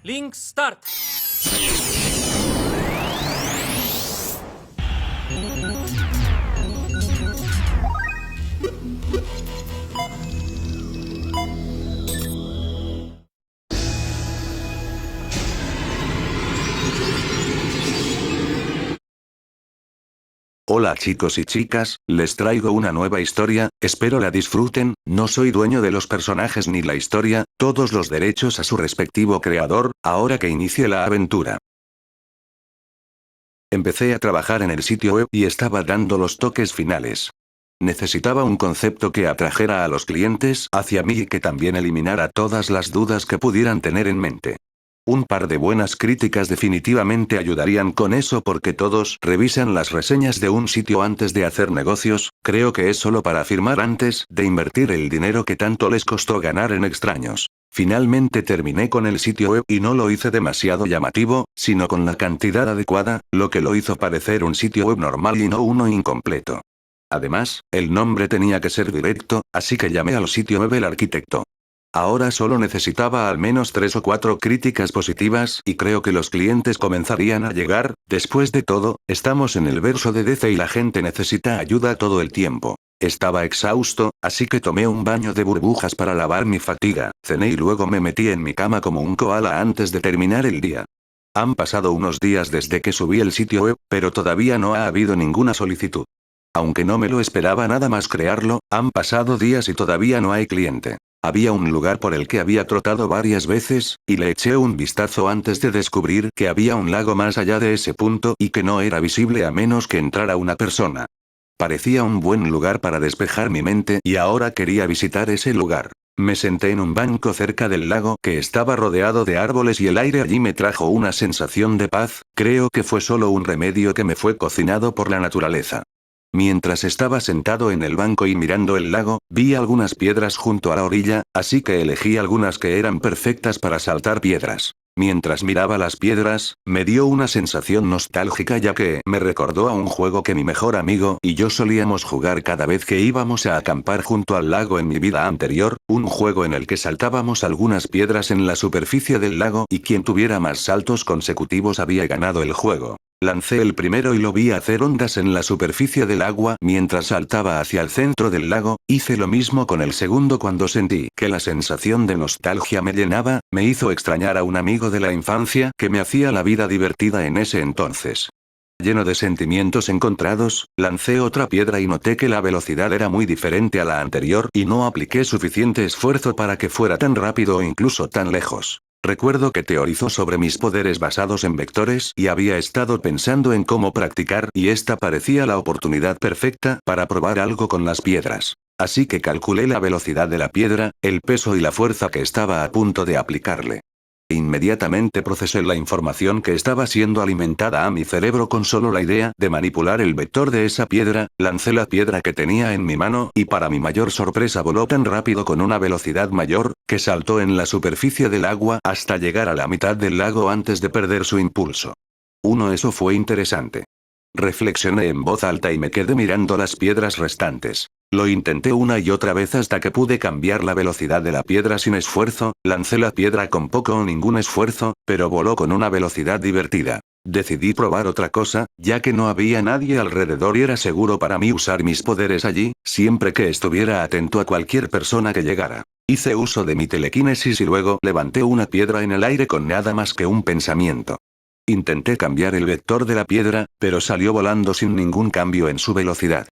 Link Start. Hola chicos y chicas, les traigo una nueva historia, espero la disfruten, no soy dueño de los personajes ni la historia, todos los derechos a su respectivo creador, ahora que inicie la aventura. Empecé a trabajar en el sitio web y estaba dando los toques finales. Necesitaba un concepto que atrajera a los clientes hacia mí y que también eliminara todas las dudas que pudieran tener en mente. Un par de buenas críticas definitivamente ayudarían con eso porque todos revisan las reseñas de un sitio antes de hacer negocios, creo que es solo para firmar antes de invertir el dinero que tanto les costó ganar en extraños. Finalmente terminé con el sitio web y no lo hice demasiado llamativo, sino con la cantidad adecuada, lo que lo hizo parecer un sitio web normal y no uno incompleto. Además, el nombre tenía que ser directo, así que llamé al sitio web El Arquitecto. Ahora solo necesitaba al menos 3 o 4 críticas positivas y creo que los clientes comenzarían a llegar, después de todo, estamos en el verso de DC y la gente necesita ayuda todo el tiempo. Estaba exhausto, así que tomé un baño de burbujas para lavar mi fatiga, cené y luego me metí en mi cama como un koala antes de terminar el día. Han pasado unos días desde que subí el sitio web, pero todavía no ha habido ninguna solicitud. Aunque no me lo esperaba nada más crearlo, han pasado días y todavía no hay cliente. Había un lugar por el que había trotado varias veces, y le eché un vistazo antes de descubrir que había un lago más allá de ese punto y que no era visible a menos que entrara una persona. Parecía un buen lugar para despejar mi mente y ahora quería visitar ese lugar. Me senté en un banco cerca del lago que estaba rodeado de árboles y el aire allí me trajo una sensación de paz, creo que fue solo un remedio que me fue cocinado por la naturaleza. Mientras estaba sentado en el banco y mirando el lago, vi algunas piedras junto a la orilla, así que elegí algunas que eran perfectas para saltar piedras. Mientras miraba las piedras, me dio una sensación nostálgica ya que me recordó a un juego que mi mejor amigo y yo solíamos jugar cada vez que íbamos a acampar junto al lago en mi vida anterior, un juego en el que saltábamos algunas piedras en la superficie del lago y quien tuviera más saltos consecutivos había ganado el juego. Lancé el primero y lo vi hacer ondas en la superficie del agua mientras saltaba hacia el centro del lago, hice lo mismo con el segundo cuando sentí que la sensación de nostalgia me llenaba, me hizo extrañar a un amigo de la infancia que me hacía la vida divertida en ese entonces. Lleno de sentimientos encontrados, lancé otra piedra y noté que la velocidad era muy diferente a la anterior y no apliqué suficiente esfuerzo para que fuera tan rápido o incluso tan lejos. Recuerdo que teorizó sobre mis poderes basados en vectores y había estado pensando en cómo practicar y esta parecía la oportunidad perfecta para probar algo con las piedras. Así que calculé la velocidad de la piedra, el peso y la fuerza que estaba a punto de aplicarle. Inmediatamente procesé la información que estaba siendo alimentada a mi cerebro con solo la idea de manipular el vector de esa piedra, lancé la piedra que tenía en mi mano y para mi mayor sorpresa voló tan rápido con una velocidad mayor, que saltó en la superficie del agua hasta llegar a la mitad del lago antes de perder su impulso. Eso fue interesante. Reflexioné en voz alta y me quedé mirando las piedras restantes. Lo intenté una y otra vez hasta que pude cambiar la velocidad de la piedra sin esfuerzo, lancé la piedra con poco o ningún esfuerzo, pero voló con una velocidad divertida. Decidí probar otra cosa, ya que no había nadie alrededor y era seguro para mí usar mis poderes allí, siempre que estuviera atento a cualquier persona que llegara. Hice uso de mi telequinesis y luego levanté una piedra en el aire con nada más que un pensamiento. Intenté cambiar el vector de la piedra, pero salió volando sin ningún cambio en su velocidad.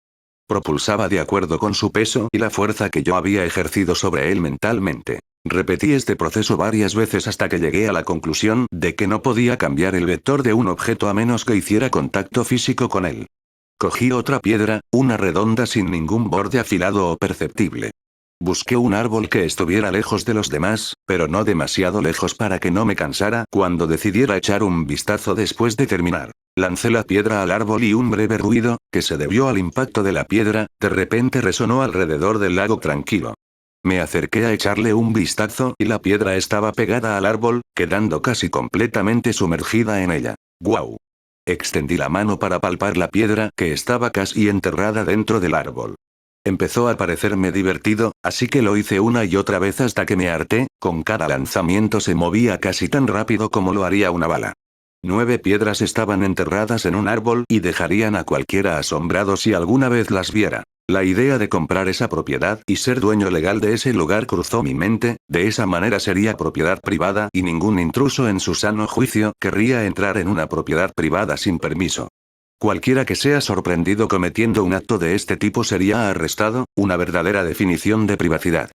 Propulsaba de acuerdo con su peso y la fuerza que yo había ejercido sobre él mentalmente. Repetí este proceso varias veces hasta que llegué a la conclusión de que no podía cambiar el vector de un objeto a menos que hiciera contacto físico con él. Cogí otra piedra, una redonda sin ningún borde afilado o perceptible. Busqué un árbol que estuviera lejos de los demás, pero no demasiado lejos para que no me cansara cuando decidiera echar un vistazo después de terminar. Lancé la piedra al árbol y un breve ruido, que se debió al impacto de la piedra, de repente resonó alrededor del lago tranquilo. Me acerqué a echarle un vistazo y la piedra estaba pegada al árbol, quedando casi completamente sumergida en ella. ¡Guau! Extendí la mano para palpar la piedra que estaba casi enterrada dentro del árbol. Empezó a parecerme divertido, así que lo hice una y otra vez hasta que me harté, con cada lanzamiento se movía casi tan rápido como lo haría una bala. 9 piedras estaban enterradas en un árbol y dejarían a cualquiera asombrado si alguna vez las viera. La idea de comprar esa propiedad y ser dueño legal de ese lugar cruzó mi mente, de esa manera sería propiedad privada y ningún intruso en su sano juicio querría entrar en una propiedad privada sin permiso. Cualquiera que sea sorprendido cometiendo un acto de este tipo sería arrestado, una verdadera definición de privacidad.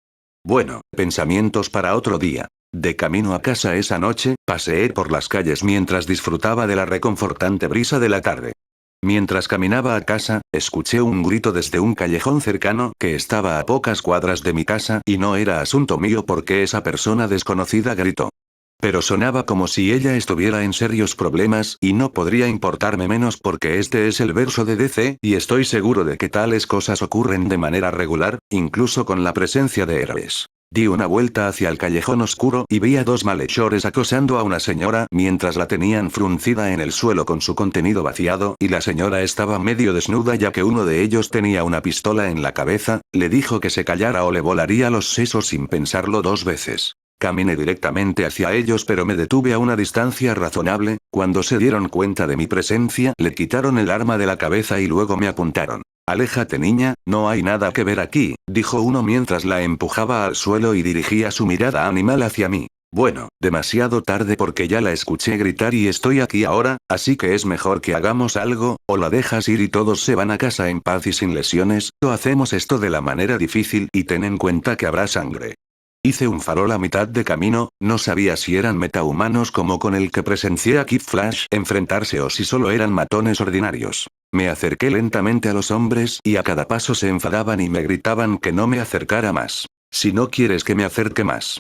Bueno, pensamientos para otro día. De camino a casa esa noche, paseé por las calles mientras disfrutaba de la reconfortante brisa de la tarde. Mientras caminaba a casa, escuché un grito desde un callejón cercano que estaba a pocas cuadras de mi casa y no era asunto mío porque esa persona desconocida gritó. Pero sonaba como si ella estuviera en serios problemas y no podría importarme menos porque este es el verso de DC y estoy seguro de que tales cosas ocurren de manera regular, incluso con la presencia de héroes. Di una vuelta hacia el callejón oscuro y vi a 2 malhechores acosando a una señora mientras la tenían fruncida en el suelo con su contenido vaciado y la señora estaba medio desnuda ya que uno de ellos tenía una pistola en la cabeza, le dijo que se callara o le volaría los sesos sin pensarlo 2 veces. Caminé directamente hacia ellos pero me detuve a una distancia razonable, cuando se dieron cuenta de mi presencia le quitaron el arma de la cabeza y luego me apuntaron. Aléjate niña, no hay nada que ver aquí, dijo uno mientras la empujaba al suelo y dirigía su mirada animal hacia mí. Bueno, demasiado tarde porque ya la escuché gritar y estoy aquí ahora, así que es mejor que hagamos algo, o la dejas ir y todos se van a casa en paz y sin lesiones, o hacemos esto de la manera difícil y ten en cuenta que habrá sangre. Hice un farol a mitad de camino, no sabía si eran metahumanos como con el que presencié a Kid Flash enfrentarse o si solo eran matones ordinarios. Me acerqué lentamente a los hombres y a cada paso se enfadaban y me gritaban que no me acercara más. Si no quieres que me acerque más.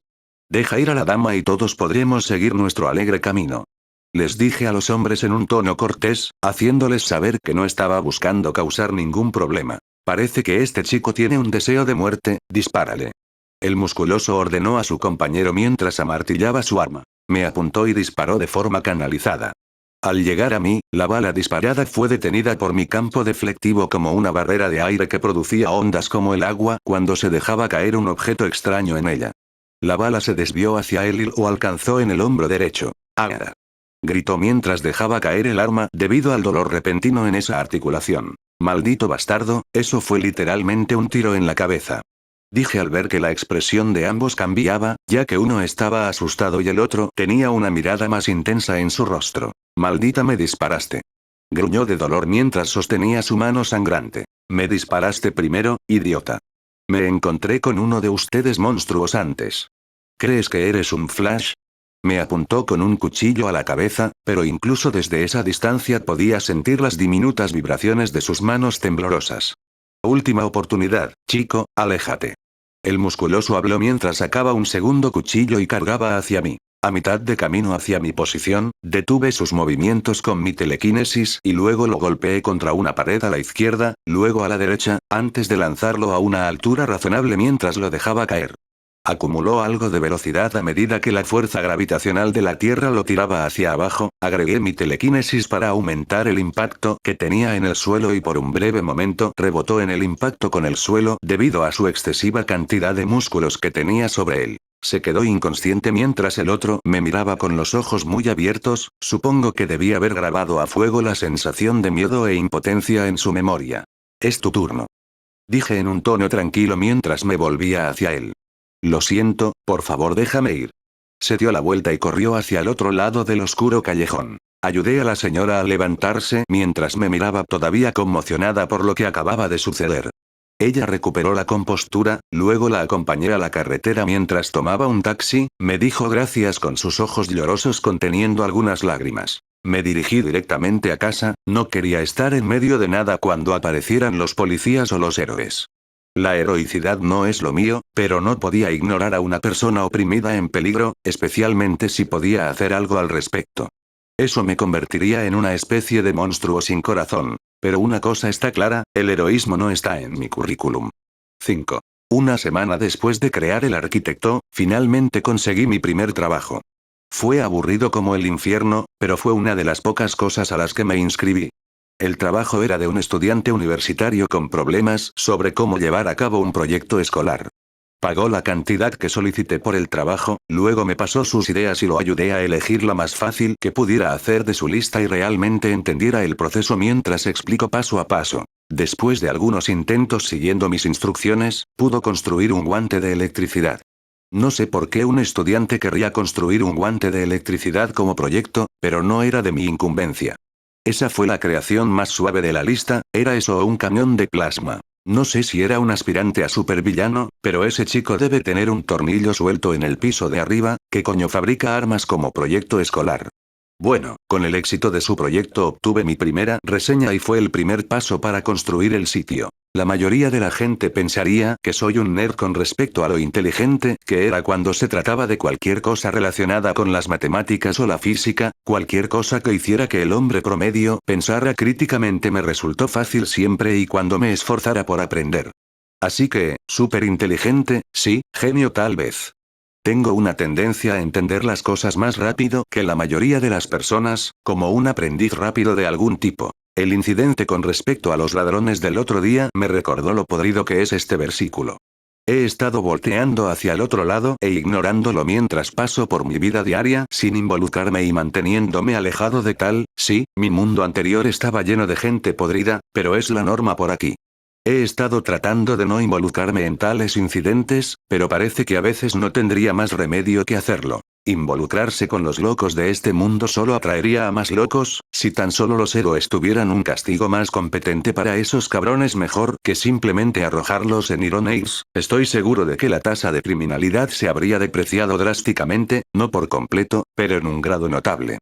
Deja ir a la dama y todos podremos seguir nuestro alegre camino. Les dije a los hombres en un tono cortés, haciéndoles saber que no estaba buscando causar ningún problema. Parece que este chico tiene un deseo de muerte, dispárale. El musculoso ordenó a su compañero mientras amartillaba su arma. Me apuntó y disparó de forma canalizada. Al llegar a mí, la bala disparada fue detenida por mi campo deflectivo como una barrera de aire que producía ondas como el agua cuando se dejaba caer un objeto extraño en ella. La bala se desvió hacia él y lo alcanzó en el hombro derecho. ¡Ah! Gritó mientras dejaba caer el arma debido al dolor repentino en esa articulación. Maldito bastardo, eso fue literalmente un tiro en la cabeza. Dije al ver que la expresión de ambos cambiaba, ya que uno estaba asustado y el otro tenía una mirada más intensa en su rostro. Maldita me disparaste. Gruñó de dolor mientras sostenía su mano sangrante. Me disparaste primero, idiota. Me encontré con uno de ustedes monstruos antes. ¿Crees que eres un Flash? Me apuntó con un cuchillo a la cabeza, pero incluso desde esa distancia podía sentir las diminutas vibraciones de sus manos temblorosas. Última oportunidad, chico, aléjate. El musculoso habló mientras sacaba un segundo cuchillo y cargaba hacia mí. A mitad de camino hacia mi posición, detuve sus movimientos con mi telequinesis y luego lo golpeé contra una pared a la izquierda, luego a la derecha, antes de lanzarlo a una altura razonable mientras lo dejaba caer. Acumuló algo de velocidad a medida que la fuerza gravitacional de la Tierra lo tiraba hacia abajo, agregué mi telequinesis para aumentar el impacto que tenía en el suelo y por un breve momento rebotó en el impacto con el suelo debido a su excesiva cantidad de músculos que tenía sobre él. Se quedó inconsciente mientras el otro me miraba con los ojos muy abiertos, supongo que debía haber grabado a fuego la sensación de miedo e impotencia en su memoria. Es tu turno. Dije en un tono tranquilo mientras me volvía hacia él. Lo siento, por favor déjame ir. Se dio la vuelta y corrió hacia el otro lado del oscuro callejón. Ayudé a la señora a levantarse mientras me miraba todavía conmocionada por lo que acababa de suceder. Ella recuperó la compostura, luego la acompañé a la carretera mientras tomaba un taxi, me dijo gracias con sus ojos llorosos conteniendo algunas lágrimas. Me dirigí directamente a casa, no quería estar en medio de nada cuando aparecieran los policías o los héroes. La heroicidad no es lo mío, pero no podía ignorar a una persona oprimida en peligro, especialmente si podía hacer algo al respecto. Eso me convertiría en una especie de monstruo sin corazón. Pero una cosa está clara, el heroísmo no está en mi currículum. 5. Una semana después de crear El Arquitecto, finalmente conseguí mi primer trabajo. Fue aburrido como el infierno, pero fue una de las pocas cosas a las que me inscribí. El trabajo era de un estudiante universitario con problemas sobre cómo llevar a cabo un proyecto escolar. Pagó la cantidad que solicité por el trabajo, luego me pasó sus ideas y lo ayudé a elegir la más fácil que pudiera hacer de su lista y realmente entendiera el proceso mientras explico paso a paso. Después de algunos intentos siguiendo mis instrucciones, pudo construir un guante de electricidad. No sé por qué un estudiante querría construir un guante de electricidad como proyecto, pero no era de mi incumbencia. Esa fue la creación más suave de la lista, ¿era eso o un camión de plasma? No sé si era un aspirante a supervillano, pero ese chico debe tener un tornillo suelto en el piso de arriba, ¿qué coño fabrica armas como proyecto escolar? Bueno, con el éxito de su proyecto obtuve mi primera reseña y fue el primer paso para construir el sitio. La mayoría de la gente pensaría que soy un nerd con respecto a lo inteligente que era cuando se trataba de cualquier cosa relacionada con las matemáticas o la física, cualquier cosa que hiciera que el hombre promedio pensara críticamente me resultó fácil siempre y cuando me esforzara por aprender. Así que, súper inteligente, sí, genio tal vez. Tengo una tendencia a entender las cosas más rápido que la mayoría de las personas, como un aprendiz rápido de algún tipo. El incidente con respecto a los ladrones del otro día me recordó lo podrido que es este versículo. He estado volteando hacia el otro lado e ignorándolo mientras paso por mi vida diaria sin involucrarme y manteniéndome alejado de tal, sí, mi mundo anterior estaba lleno de gente podrida, pero es la norma por aquí. He estado tratando de no involucrarme en tales incidentes, pero parece que a veces no tendría más remedio que hacerlo. Involucrarse con los locos de este mundo solo atraería a más locos, si tan solo los héroes tuvieran un castigo más competente para esos cabrones mejor que simplemente arrojarlos en Ironeis, estoy seguro de que la tasa de criminalidad se habría depreciado drásticamente, no por completo, pero en un grado notable.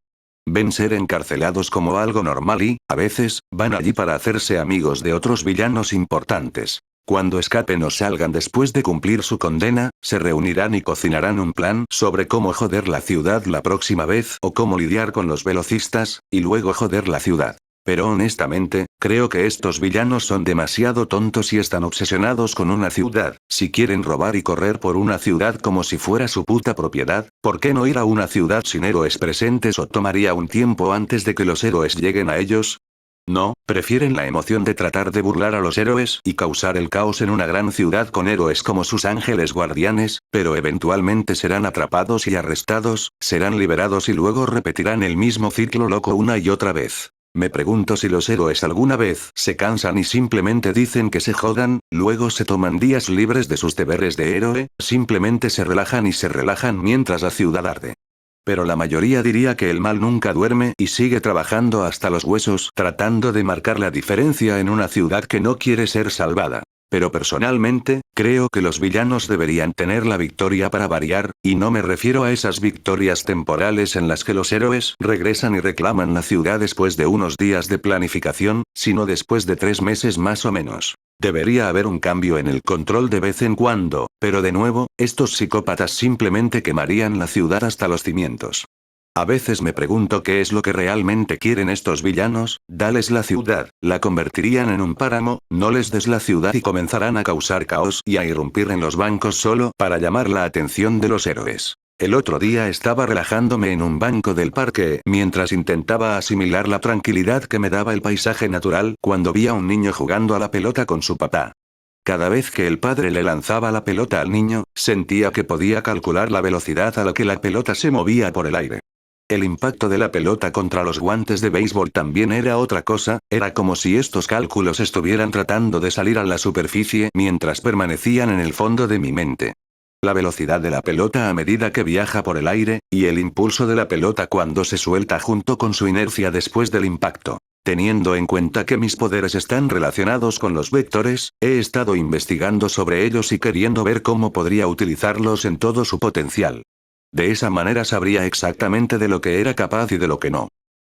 Ven ser encarcelados como algo normal y, a veces, van allí para hacerse amigos de otros villanos importantes. Cuando escapen o salgan después de cumplir su condena, se reunirán y cocinarán un plan sobre cómo joder la ciudad la próxima vez o cómo lidiar con los velocistas, y luego joder la ciudad. Pero honestamente, creo que estos villanos son demasiado tontos y están obsesionados con una ciudad. Si quieren robar y correr por una ciudad como si fuera su puta propiedad, ¿por qué no ir a una ciudad sin héroes presentes o tomaría un tiempo antes de que los héroes lleguen a ellos? No, prefieren la emoción de tratar de burlar a los héroes y causar el caos en una gran ciudad con héroes como sus ángeles guardianes, pero eventualmente serán atrapados y arrestados, serán liberados y luego repetirán el mismo ciclo loco una y otra vez. Me pregunto si los héroes alguna vez se cansan y simplemente dicen que se jodan, luego se toman días libres de sus deberes de héroe, simplemente se relajan y se relajan mientras la ciudad arde. Pero la mayoría diría que el mal nunca duerme y sigue trabajando hasta los huesos tratando de marcar la diferencia en una ciudad que no quiere ser salvada. Pero personalmente, creo que los villanos deberían tener la victoria para variar, y no me refiero a esas victorias temporales en las que los héroes regresan y reclaman la ciudad después de unos días de planificación, sino después de 3 meses más o menos. Debería haber un cambio en el control de vez en cuando, pero de nuevo, estos psicópatas simplemente quemarían la ciudad hasta los cimientos. A veces me pregunto qué es lo que realmente quieren estos villanos, dales la ciudad, la convertirían en un páramo, no les des la ciudad y comenzarán a causar caos y a irrumpir en los bancos solo para llamar la atención de los héroes. El otro día estaba relajándome en un banco del parque mientras intentaba asimilar la tranquilidad que me daba el paisaje natural cuando vi a un niño jugando a la pelota con su papá. Cada vez que el padre le lanzaba la pelota al niño, sentía que podía calcular la velocidad a la que la pelota se movía por el aire. El impacto de la pelota contra los guantes de béisbol también era otra cosa, era como si estos cálculos estuvieran tratando de salir a la superficie mientras permanecían en el fondo de mi mente. La velocidad de la pelota a medida que viaja por el aire, y el impulso de la pelota cuando se suelta junto con su inercia después del impacto. Teniendo en cuenta que mis poderes están relacionados con los vectores, he estado investigando sobre ellos y queriendo ver cómo podría utilizarlos en todo su potencial. De esa manera sabría exactamente de lo que era capaz y de lo que no.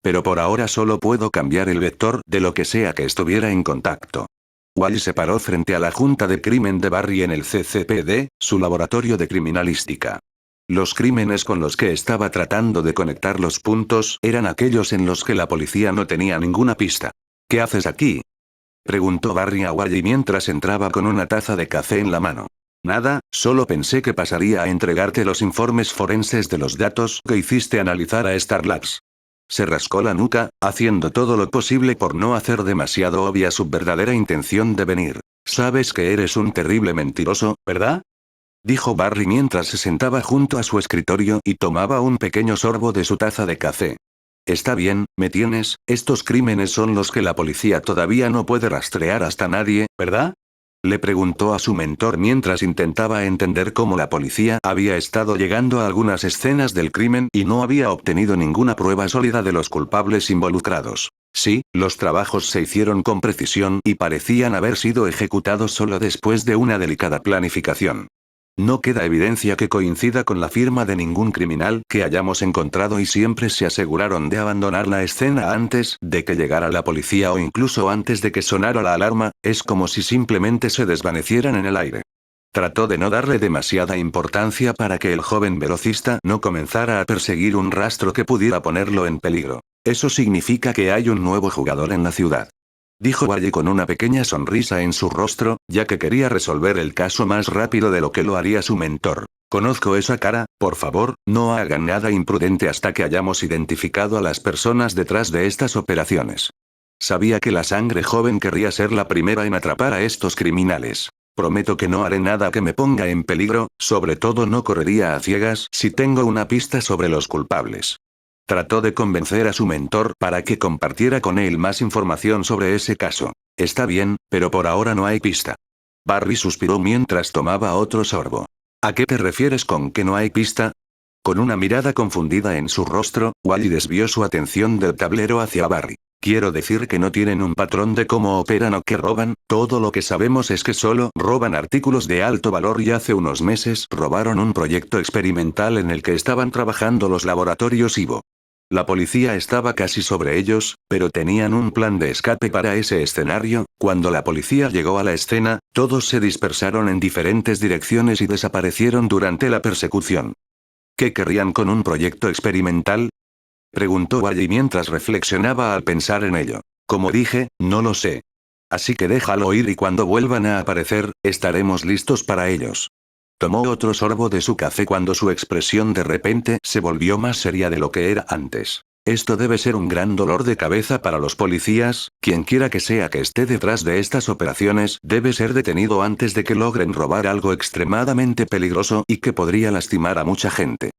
Pero por ahora solo puedo cambiar el vector de lo que sea que estuviera en contacto. Wally se paró frente a la Junta de Crimen de Barry en el CCPD, su laboratorio de criminalística. Los crímenes con los que estaba tratando de conectar los puntos eran aquellos en los que la policía no tenía ninguna pista. ¿Qué haces aquí?, preguntó Barry a Wally mientras entraba con una taza de café en la mano. Nada, solo pensé que pasaría a entregarte los informes forenses de los datos que hiciste analizar a Star Labs. Se rascó la nuca, haciendo todo lo posible por no hacer demasiado obvia su verdadera intención de venir. Sabes que eres un terrible mentiroso, ¿verdad? Dijo Barry mientras se sentaba junto a su escritorio y tomaba un pequeño sorbo de su taza de café. Está bien, me tienes, estos crímenes son los que la policía todavía no puede rastrear hasta nadie, ¿verdad? Le preguntó a su mentor mientras intentaba entender cómo la policía había estado llegando a algunas escenas del crimen y no había obtenido ninguna prueba sólida de los culpables involucrados. Sí, los trabajos se hicieron con precisión y parecían haber sido ejecutados solo después de una delicada planificación. No queda evidencia que coincida con la firma de ningún criminal que hayamos encontrado y siempre se aseguraron de abandonar la escena antes de que llegara la policía o incluso antes de que sonara la alarma, es como si simplemente se desvanecieran en el aire. Trató de no darle demasiada importancia para que el joven velocista no comenzara a perseguir un rastro que pudiera ponerlo en peligro. Eso significa que hay un nuevo jugador en la ciudad. Dijo Valle con una pequeña sonrisa en su rostro, ya que quería resolver el caso más rápido de lo que lo haría su mentor. Conozco esa cara, por favor, no hagan nada imprudente hasta que hayamos identificado a las personas detrás de estas operaciones. Sabía que la sangre joven querría ser la primera en atrapar a estos criminales. Prometo que no haré nada que me ponga en peligro, sobre todo no correría a ciegas si tengo una pista sobre los culpables. Trató de convencer a su mentor para que compartiera con él más información sobre ese caso. Está bien, pero por ahora no hay pista. Barry suspiró mientras tomaba otro sorbo. ¿A qué te refieres con que no hay pista? Con una mirada confundida en su rostro, Wally desvió su atención del tablero hacia Barry. Quiero decir que no tienen un patrón de cómo operan o qué roban, todo lo que sabemos es que solo roban artículos de alto valor y hace unos meses robaron un proyecto experimental en el que estaban trabajando los laboratorios Ivo. La policía estaba casi sobre ellos, pero tenían un plan de escape para ese escenario. Cuando la policía llegó a la escena, todos se dispersaron en diferentes direcciones y desaparecieron durante la persecución. ¿Qué querrían con un proyecto experimental? Preguntó Wally mientras reflexionaba al pensar en ello. Como dije, no lo sé. Así que déjalo ir y cuando vuelvan a aparecer, estaremos listos para ellos. Tomó otro sorbo de su café cuando su expresión de repente se volvió más seria de lo que era antes. Esto debe ser un gran dolor de cabeza para los policías, quienquiera que sea que esté detrás de estas operaciones debe ser detenido antes de que logren robar algo extremadamente peligroso y que podría lastimar a mucha gente.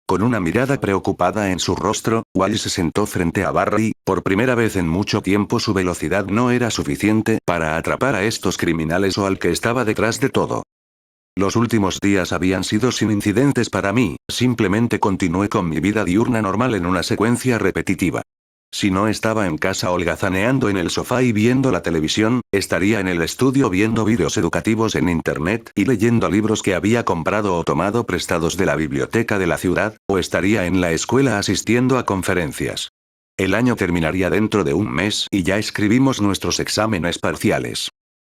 Con una mirada preocupada en su rostro, Wally se sentó frente a Barry. Por primera vez en mucho tiempo su velocidad no era suficiente para atrapar a estos criminales o al que estaba detrás de todo. Los últimos días habían sido sin incidentes para mí, simplemente continué con mi vida diurna normal en una secuencia repetitiva. Si no estaba en casa holgazaneando en el sofá y viendo la televisión, estaría en el estudio viendo vídeos educativos en internet y leyendo libros que había comprado o tomado prestados de la biblioteca de la ciudad, o estaría en la escuela asistiendo a conferencias. El año terminaría dentro de un mes y ya escribimos nuestros exámenes parciales.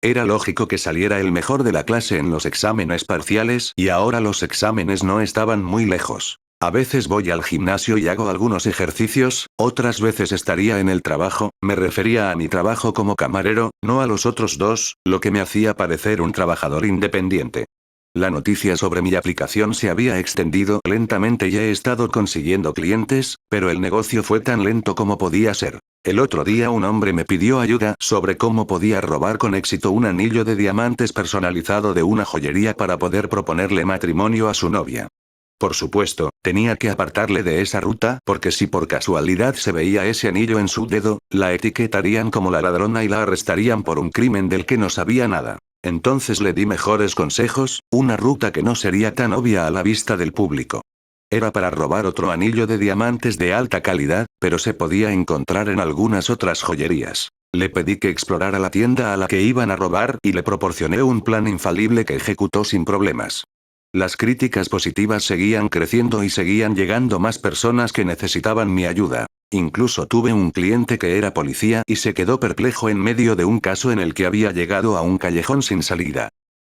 Era lógico que saliera el mejor de la clase en los exámenes parciales y ahora los exámenes no estaban muy lejos. A veces voy al gimnasio y hago algunos ejercicios, otras veces estaría en el trabajo, me refería a mi trabajo como camarero, no a los otros dos, lo que me hacía parecer un trabajador independiente. La noticia sobre mi aplicación se había extendido lentamente y he estado consiguiendo clientes, pero el negocio fue tan lento como podía ser. El otro día un hombre me pidió ayuda sobre cómo podía robar con éxito un anillo de diamantes personalizado de una joyería para poder proponerle matrimonio a su novia. Por supuesto, tenía que apartarle de esa ruta porque si por casualidad se veía ese anillo en su dedo, la etiquetarían como la ladrona y la arrestarían por un crimen del que no sabía nada. Entonces le di mejores consejos, una ruta que no sería tan obvia a la vista del público. Era para robar otro anillo de diamantes de alta calidad, pero se podía encontrar en algunas otras joyerías. Le pedí que explorara la tienda a la que iban a robar y le proporcioné un plan infalible que ejecutó sin problemas. Las críticas positivas seguían creciendo y seguían llegando más personas que necesitaban mi ayuda. Incluso tuve un cliente que era policía y se quedó perplejo en medio de un caso en el que había llegado a un callejón sin salida.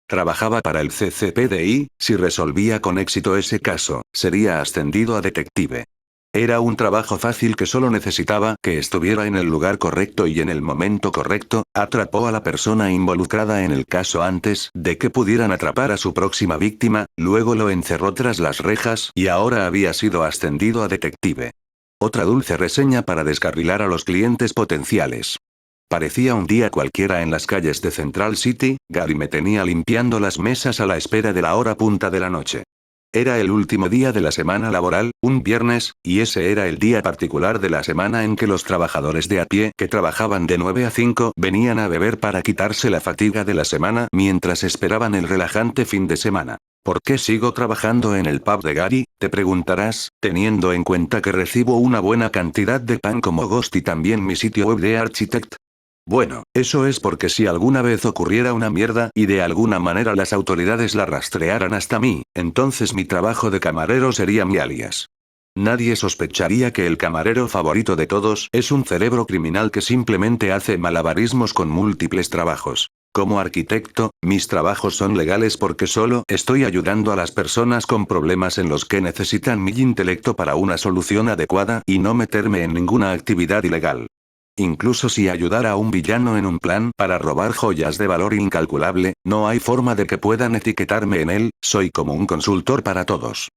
Trabajaba para el CCPD. Si resolvía con éxito ese caso, sería ascendido a detective. Era un trabajo fácil que solo necesitaba que estuviera en el lugar correcto y en el momento correcto. Atrapó a la persona involucrada en el caso antes de que pudieran atrapar a su próxima víctima, luego lo encerró tras las rejas y ahora había sido ascendido a detective. Otra dulce reseña para descarrilar a los clientes potenciales. Parecía un día cualquiera en las calles de Central City. Gary me tenía limpiando las mesas a la espera de la hora punta de la noche. Era el último día de la semana laboral, un viernes, y ese era el día particular de la semana en que los trabajadores de a pie que trabajaban de 9 a 5 venían a beber para quitarse la fatiga de la semana mientras esperaban el relajante fin de semana. ¿Por qué sigo trabajando en el pub de Gary?, te preguntarás, teniendo en cuenta que recibo una buena cantidad de pan como Ghost y también mi sitio web de Architect. Bueno, eso es porque si alguna vez ocurriera una mierda y de alguna manera las autoridades la rastrearan hasta mí, entonces mi trabajo de camarero sería mi alias. Nadie sospecharía que el camarero favorito de todos es un cerebro criminal que simplemente hace malabarismos con múltiples trabajos. Como arquitecto, mis trabajos son legales porque solo estoy ayudando a las personas con problemas en los que necesitan mi intelecto para una solución adecuada y no meterme en ninguna actividad ilegal. Incluso si ayudara a un villano en un plan para robar joyas de valor incalculable, no hay forma de que puedan etiquetarme en él, soy como un consultor para todos.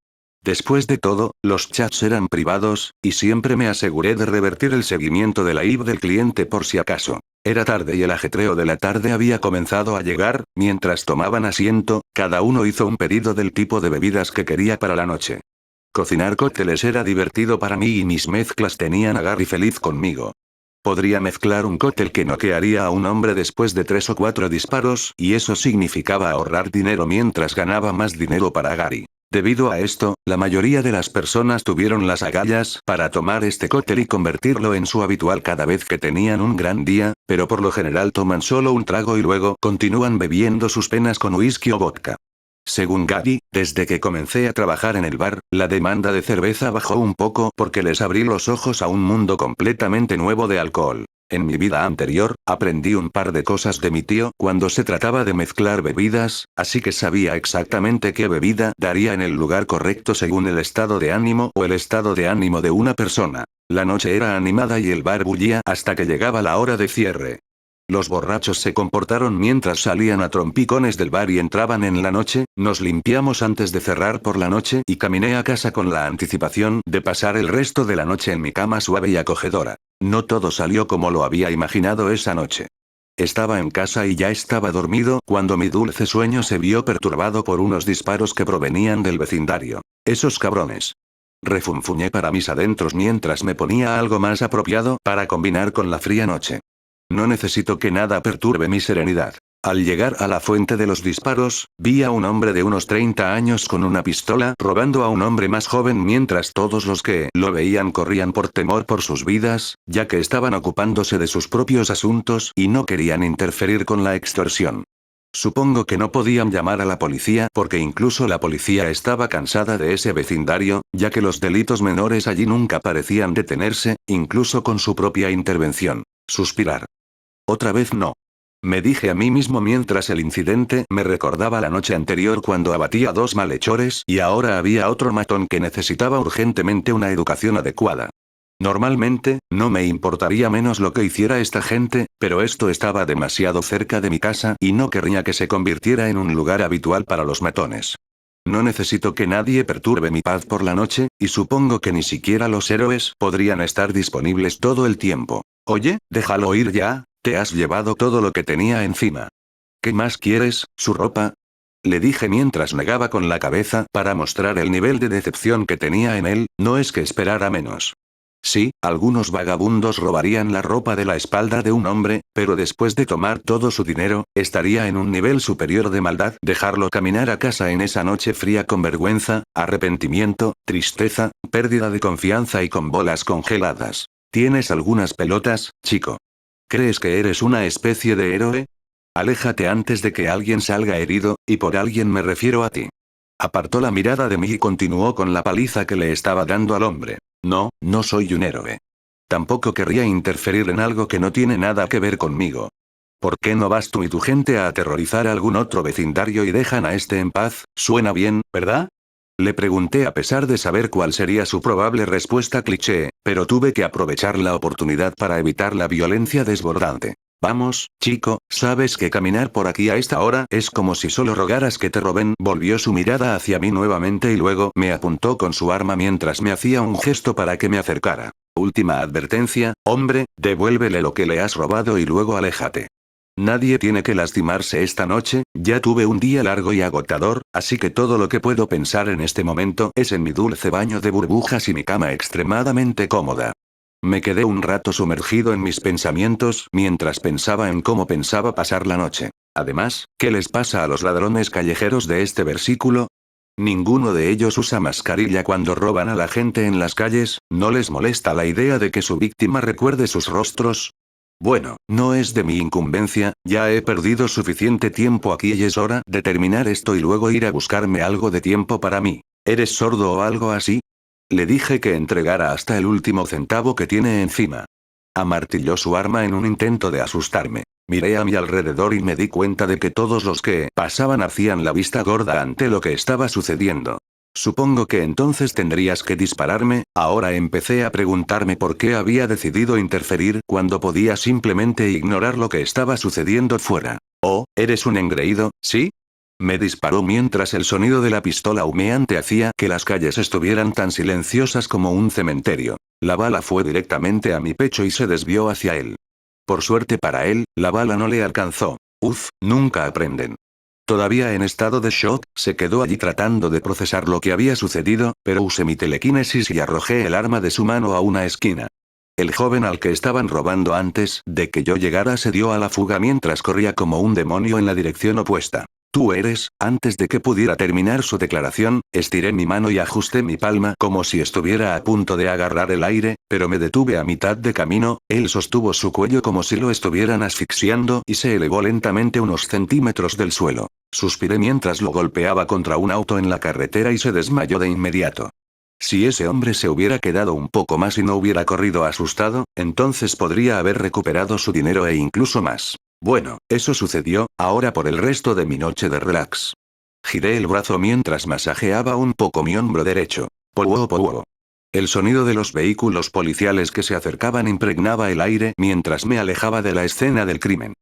Después de todo, los chats eran privados, y siempre me aseguré de revertir el seguimiento de la IP del cliente por si acaso. Era tarde y el ajetreo de la tarde había comenzado a llegar. Mientras tomaban asiento, cada uno hizo un pedido del tipo de bebidas que quería para la noche. Cocinar cócteles era divertido para mí y mis mezclas tenían a Gary feliz conmigo. Podría mezclar un cóctel que noquearía a un hombre después de 3 o 4 disparos, y eso significaba ahorrar dinero mientras ganaba más dinero para Gary. Debido a esto, la mayoría de las personas tuvieron las agallas para tomar este cóctel y convertirlo en su habitual cada vez que tenían un gran día, pero por lo general toman solo un trago y luego continúan bebiendo sus penas con whisky o vodka. Según Gary, desde que comencé a trabajar en el bar, la demanda de cerveza bajó un poco porque les abrí los ojos a un mundo completamente nuevo de alcohol. En mi vida anterior, aprendí un par de cosas de mi tío cuando se trataba de mezclar bebidas, así que sabía exactamente qué bebida daría en el lugar correcto según el estado de ánimo o el estado de ánimo de una persona. La noche era animada y el bar bullía hasta que llegaba la hora de cierre. Los borrachos se comportaron mientras salían a trompicones del bar y entraban en la noche. Nos limpiamos antes de cerrar por la noche y caminé a casa con la anticipación de pasar el resto de la noche en mi cama suave y acogedora. No todo salió como lo había imaginado esa noche. Estaba en casa y ya estaba dormido cuando mi dulce sueño se vio perturbado por unos disparos que provenían del vecindario. Esos cabrones. Refunfuñé para mis adentros mientras me ponía algo más apropiado para combinar con la fría noche. No necesito que nada perturbe mi serenidad. Al llegar a la fuente de los disparos, vi a un hombre de unos 30 años con una pistola robando a un hombre más joven mientras todos los que lo veían corrían por temor por sus vidas, ya que estaban ocupándose de sus propios asuntos y no querían interferir con la extorsión. Supongo que no podían llamar a la policía porque incluso la policía estaba cansada de ese vecindario, ya que los delitos menores allí nunca parecían detenerse, incluso con su propia intervención. Suspirar. Otra vez no. Me dije a mí mismo mientras el incidente me recordaba la noche anterior cuando abatí a 2 malhechores y ahora había otro matón que necesitaba urgentemente una educación adecuada. Normalmente, no me importaría menos lo que hiciera esta gente, pero esto estaba demasiado cerca de mi casa y no querría que se convirtiera en un lugar habitual para los matones. No necesito que nadie perturbe mi paz por la noche, y supongo que ni siquiera los héroes podrían estar disponibles todo el tiempo. Oye, déjalo ir ya, te has llevado todo lo que tenía encima. ¿Qué más quieres, su ropa? Le dije mientras negaba con la cabeza para mostrar el nivel de decepción que tenía en él. No es que esperara menos. Sí, algunos vagabundos robarían la ropa de la espalda de un hombre, pero después de tomar todo su dinero, estaría en un nivel superior de maldad. Dejarlo caminar a casa en esa noche fría con vergüenza, arrepentimiento, tristeza, pérdida de confianza y con bolas congeladas. ¿Tienes algunas pelotas, chico? ¿Crees que eres una especie de héroe? Aléjate antes de que alguien salga herido, y por alguien me refiero a ti. Apartó la mirada de mí y continuó con la paliza que le estaba dando al hombre. No, no soy un héroe. Tampoco querría interferir en algo que no tiene nada que ver conmigo. ¿Por qué no vas tú y tu gente a aterrorizar a algún otro vecindario y dejan a este en paz? Suena bien, ¿verdad? Le pregunté a pesar de saber cuál sería su probable respuesta cliché, pero tuve que aprovechar la oportunidad para evitar la violencia desbordante. Vamos, chico, sabes que caminar por aquí a esta hora es como si solo rogaras que te roben. Volvió su mirada hacia mí nuevamente y luego me apuntó con su arma mientras me hacía un gesto para que me acercara. Última advertencia, hombre, devuélvele lo que le has robado y luego aléjate. Nadie tiene que lastimarse esta noche, ya tuve un día largo y agotador, así que todo lo que puedo pensar en este momento es en mi dulce baño de burbujas y mi cama extremadamente cómoda. Me quedé un rato sumergido en mis pensamientos mientras pensaba en cómo pensaba pasar la noche. Además, ¿qué les pasa a los ladrones callejeros de este versículo? Ninguno de ellos usa mascarilla cuando roban a la gente en las calles, ¿no les molesta la idea de que su víctima recuerde sus rostros? Bueno, no es de mi incumbencia, ya he perdido suficiente tiempo aquí y es hora de terminar esto y luego ir a buscarme algo de tiempo para mí. ¿Eres sordo o algo así? Le dije que entregara hasta el último centavo que tiene encima. Amartilló su arma en un intento de asustarme. Miré a mi alrededor y me di cuenta de que todos los que pasaban hacían la vista gorda ante lo que estaba sucediendo. Supongo que entonces tendrías que dispararme. Ahora empecé a preguntarme por qué había decidido interferir cuando podía simplemente ignorar lo que estaba sucediendo fuera. Oh, eres un engreído, ¿sí? Me disparó mientras el sonido de la pistola humeante hacía que las calles estuvieran tan silenciosas como un cementerio. La bala fue directamente a mi pecho y se desvió hacia él. Por suerte para él, la bala no le alcanzó. Uf, nunca aprenden. Todavía en estado de shock, se quedó allí tratando de procesar lo que había sucedido, pero usé mi telequinesis y arrojé el arma de su mano a una esquina. El joven al que estaban robando antes de que yo llegara se dio a la fuga mientras corría como un demonio en la dirección opuesta. Tú eres, antes de que pudiera terminar su declaración, estiré mi mano y ajusté mi palma como si estuviera a punto de agarrar el aire, pero me detuve a mitad de camino. Él sostuvo su cuello como si lo estuvieran asfixiando y se elevó lentamente unos centímetros del suelo. Suspiré mientras lo golpeaba contra un auto en la carretera y se desmayó de inmediato. Si ese hombre se hubiera quedado un poco más y no hubiera corrido asustado, entonces podría haber recuperado su dinero e incluso más. Bueno, eso sucedió, ahora por el resto de mi noche de relax. Giré el brazo mientras masajeaba un poco mi hombro derecho. Powo powo. El sonido de los vehículos policiales que se acercaban impregnaba el aire mientras me alejaba de la escena del crimen.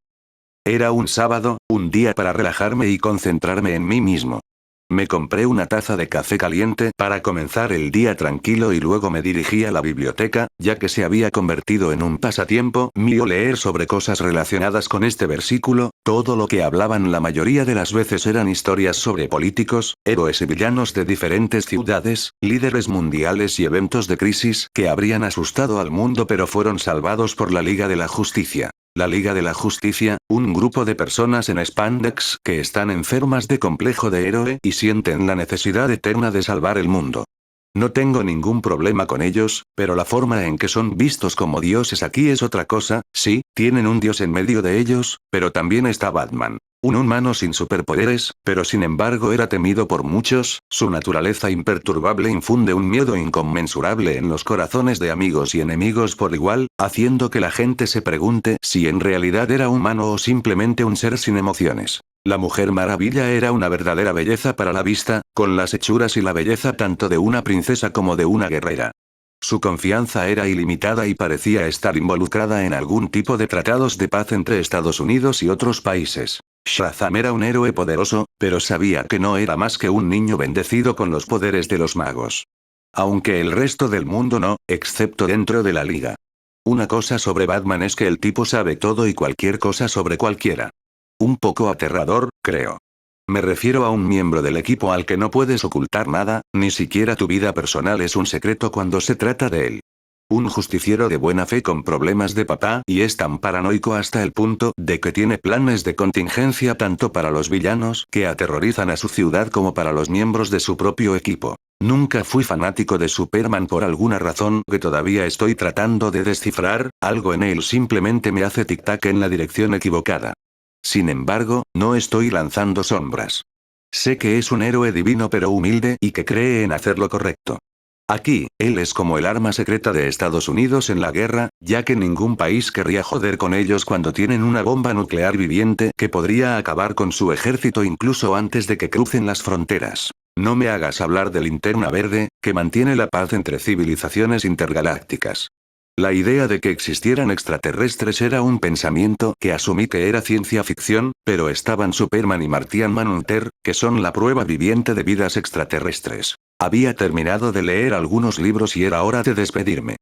Era un sábado, un día para relajarme y concentrarme en mí mismo. Me compré una taza de café caliente para comenzar el día tranquilo y luego me dirigí a la biblioteca, ya que se había convertido en un pasatiempo mío leer sobre cosas relacionadas con este versículo. Todo lo que hablaban la mayoría de las veces eran historias sobre políticos, héroes y villanos de diferentes ciudades, líderes mundiales y eventos de crisis que habrían asustado al mundo pero fueron salvados por la Liga de la Justicia. La Liga de la Justicia, un grupo de personas en spandex que están enfermas de complejo de héroe y sienten la necesidad eterna de salvar el mundo. No tengo ningún problema con ellos, pero la forma en que son vistos como dioses aquí es otra cosa. Sí, tienen un dios en medio de ellos, pero también está Batman. Un humano sin superpoderes, pero sin embargo era temido por muchos. Su naturaleza imperturbable infunde un miedo inconmensurable en los corazones de amigos y enemigos por igual, haciendo que la gente se pregunte si en realidad era humano o simplemente un ser sin emociones. La Mujer Maravilla era una verdadera belleza para la vista, con las hechuras y la belleza tanto de una princesa como de una guerrera. Su confianza era ilimitada y parecía estar involucrada en algún tipo de tratados de paz entre Estados Unidos y otros países. Shazam era un héroe poderoso, pero sabía que no era más que un niño bendecido con los poderes de los magos. Aunque el resto del mundo no, excepto dentro de la liga. Una cosa sobre Batman es que el tipo sabe todo y cualquier cosa sobre cualquiera. Un poco aterrador, creo. Me refiero a un miembro del equipo al que no puedes ocultar nada, ni siquiera tu vida personal es un secreto cuando se trata de él. Un justiciero de buena fe con problemas de papá y es tan paranoico hasta el punto de que tiene planes de contingencia tanto para los villanos que aterrorizan a su ciudad como para los miembros de su propio equipo. Nunca fui fanático de Superman por alguna razón que todavía estoy tratando de descifrar, algo en él simplemente me hace tic-tac en la dirección equivocada. Sin embargo, no estoy lanzando sombras. Sé que es un héroe divino pero humilde y que cree en hacer lo correcto. Aquí, él es como el arma secreta de Estados Unidos en la guerra, ya que ningún país querría joder con ellos cuando tienen una bomba nuclear viviente que podría acabar con su ejército incluso antes de que crucen las fronteras. No me hagas hablar de Linterna Verde, que mantiene la paz entre civilizaciones intergalácticas. La idea de que existieran extraterrestres era un pensamiento que asumí que era ciencia ficción, pero estaban Superman y Martian Manhunter, que son la prueba viviente de vidas extraterrestres. Había terminado de leer algunos libros y era hora de despedirme.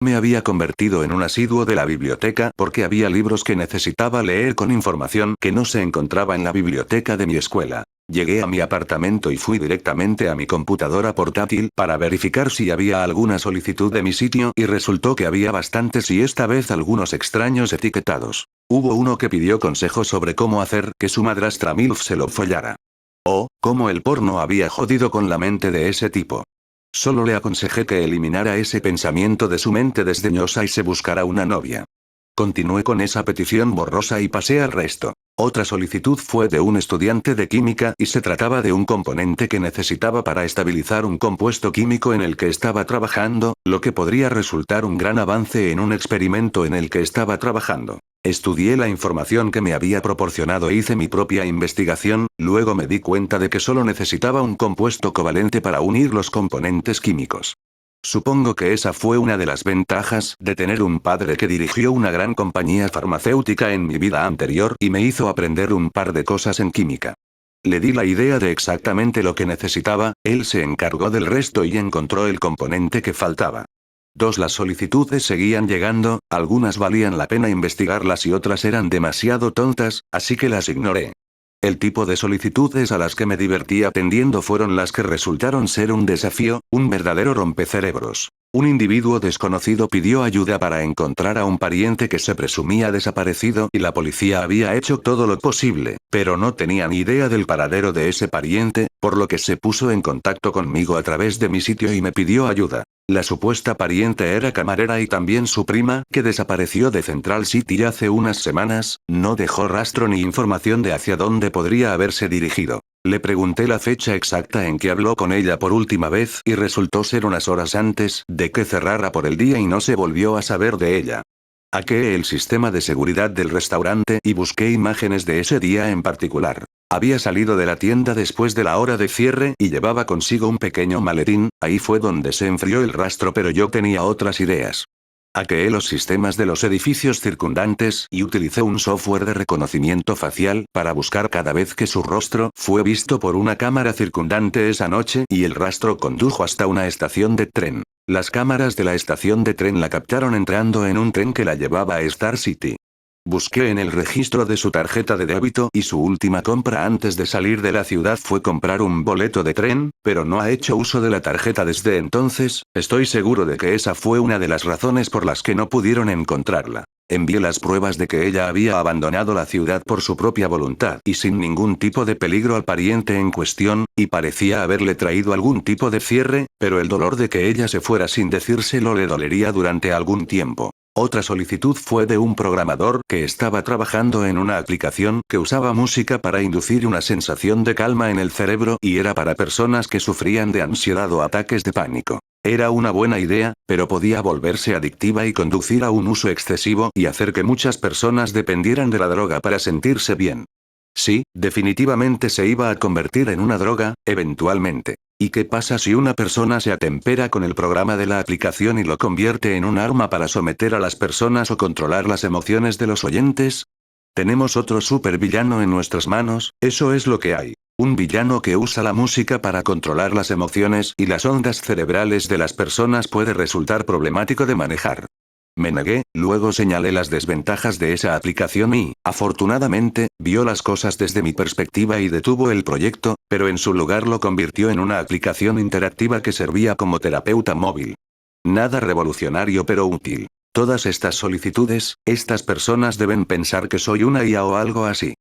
Me había convertido en un asiduo de la biblioteca porque había libros que necesitaba leer con información que no se encontraba en la biblioteca de mi escuela. Llegué a mi apartamento y fui directamente a mi computadora portátil para verificar si había alguna solicitud de mi sitio y resultó que había bastantes y esta vez algunos extraños etiquetados. Hubo uno que pidió consejos sobre cómo hacer que su madrastra MILF se lo follara. Oh, cómo el porno había jodido con la mente de ese tipo. Solo le aconsejé que eliminara ese pensamiento de su mente desdeñosa y se buscara una novia. Continué con esa petición borrosa y pasé al resto. Otra solicitud fue de un estudiante de química y se trataba de un componente que necesitaba para estabilizar un compuesto químico en el que estaba trabajando, lo que podría resultar un gran avance en un experimento en el que estaba trabajando. Estudié la información que me había proporcionado e hice mi propia investigación, luego me di cuenta de que solo necesitaba un compuesto covalente para unir los componentes químicos. Supongo que esa fue una de las ventajas de tener un padre que dirigió una gran compañía farmacéutica en mi vida anterior y me hizo aprender un par de cosas en química. Le di la idea de exactamente lo que necesitaba, él se encargó del resto y encontró el componente que faltaba. Las solicitudes seguían llegando, algunas valían la pena investigarlas y otras eran demasiado tontas, así que las ignoré. El tipo de solicitudes a las que me divertí atendiendo fueron las que resultaron ser un desafío, un verdadero rompecerebros. Un individuo desconocido pidió ayuda para encontrar a un pariente que se presumía desaparecido y la policía había hecho todo lo posible, pero no tenía ni idea del paradero de ese pariente, por lo que se puso en contacto conmigo a través de mi sitio y me pidió ayuda. La supuesta pariente era camarera y también su prima, que desapareció de Central City hace unas semanas, no dejó rastro ni información de hacia dónde podría haberse dirigido. Le pregunté la fecha exacta en que habló con ella por última vez y resultó ser unas horas antes de que cerrara por el día y no se volvió a saber de ella. Hackeé el sistema de seguridad del restaurante y busqué imágenes de ese día en particular. Había salido de la tienda después de la hora de cierre y llevaba consigo un pequeño maletín, ahí fue donde se enfrió el rastro pero yo tenía otras ideas. Hackeé los sistemas de los edificios circundantes y utilicé un software de reconocimiento facial para buscar cada vez que su rostro fue visto por una cámara circundante esa noche y el rastro condujo hasta una estación de tren. Las cámaras de la estación de tren la captaron entrando en un tren que la llevaba a Star City. Busqué en el registro de su tarjeta de débito y su última compra antes de salir de la ciudad fue comprar un boleto de tren, pero no ha hecho uso de la tarjeta desde entonces, estoy seguro de que esa fue una de las razones por las que no pudieron encontrarla. Envié las pruebas de que ella había abandonado la ciudad por su propia voluntad y sin ningún tipo de peligro al pariente en cuestión, y parecía haberle traído algún tipo de cierre, pero el dolor de que ella se fuera sin decírselo le dolería durante algún tiempo. Otra solicitud fue de un programador que estaba trabajando en una aplicación que usaba música para inducir una sensación de calma en el cerebro y era para personas que sufrían de ansiedad o ataques de pánico. Era una buena idea, pero podía volverse adictiva y conducir a un uso excesivo y hacer que muchas personas dependieran de la droga para sentirse bien. Sí, definitivamente se iba a convertir en una droga, eventualmente. ¿Y qué pasa si una persona se atempera con el programa de la aplicación y lo convierte en un arma para someter a las personas o controlar las emociones de los oyentes? Tenemos otro supervillano en nuestras manos, eso es lo que hay. Un villano que usa la música para controlar las emociones y las ondas cerebrales de las personas puede resultar problemático de manejar. Me negué, luego señalé las desventajas de esa aplicación y, afortunadamente, vio las cosas desde mi perspectiva y detuvo el proyecto, pero en su lugar lo convirtió en una aplicación interactiva que servía como terapeuta móvil. Nada revolucionario pero útil. Todas estas solicitudes, estas personas deben pensar que soy una IA o algo así.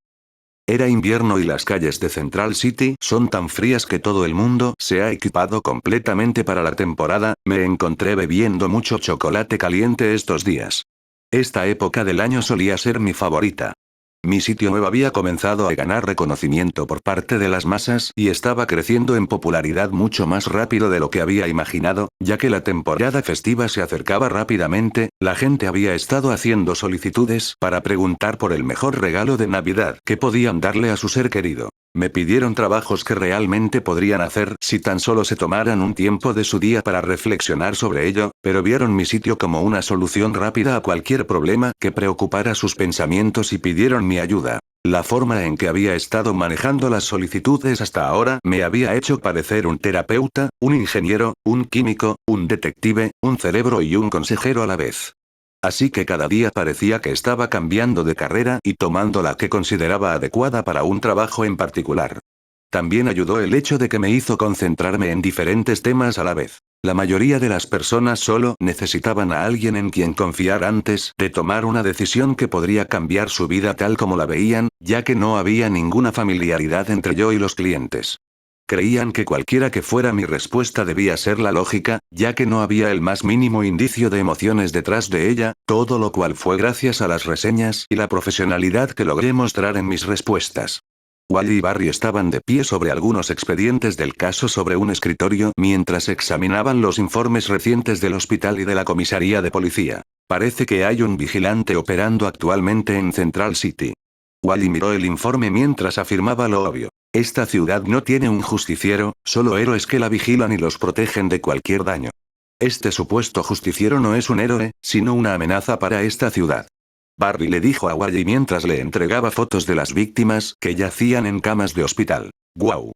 Era invierno y las calles de Central City son tan frías que todo el mundo se ha equipado completamente para la temporada, me encontré bebiendo mucho chocolate caliente estos días. Esta época del año solía ser mi favorita. Mi sitio web había comenzado a ganar reconocimiento por parte de las masas y estaba creciendo en popularidad mucho más rápido de lo que había imaginado, ya que la temporada festiva se acercaba rápidamente, la gente había estado haciendo solicitudes para preguntar por el mejor regalo de Navidad que podían darle a su ser querido. Me pidieron trabajos que realmente podrían hacer si tan solo se tomaran un tiempo de su día para reflexionar sobre ello, pero vieron mi sitio como una solución rápida a cualquier problema que preocupara sus pensamientos y pidieron mi ayuda. La forma en que había estado manejando las solicitudes hasta ahora me había hecho parecer un terapeuta, un ingeniero, un químico, un detective, un cerebro y un consejero a la vez. Así que cada día parecía que estaba cambiando de carrera y tomando la que consideraba adecuada para un trabajo en particular. También ayudó el hecho de que me hizo concentrarme en diferentes temas a la vez. La mayoría de las personas solo necesitaban a alguien en quien confiar antes de tomar una decisión que podría cambiar su vida tal como la veían, ya que no había ninguna familiaridad entre yo y los clientes. Creían que cualquiera que fuera mi respuesta debía ser la lógica, ya que no había el más mínimo indicio de emociones detrás de ella, todo lo cual fue gracias a las reseñas y la profesionalidad que logré mostrar en mis respuestas. Wally y Barry estaban de pie sobre algunos expedientes del caso sobre un escritorio mientras examinaban los informes recientes del hospital y de la comisaría de policía. Parece que hay un vigilante operando actualmente en Central City. Wally miró el informe mientras afirmaba lo obvio. Esta ciudad no tiene un justiciero, solo héroes que la vigilan y los protegen de cualquier daño. Este supuesto justiciero no es un héroe, sino una amenaza para esta ciudad. Barry le dijo a Wally mientras le entregaba fotos de las víctimas que yacían en camas de hospital. «Guau.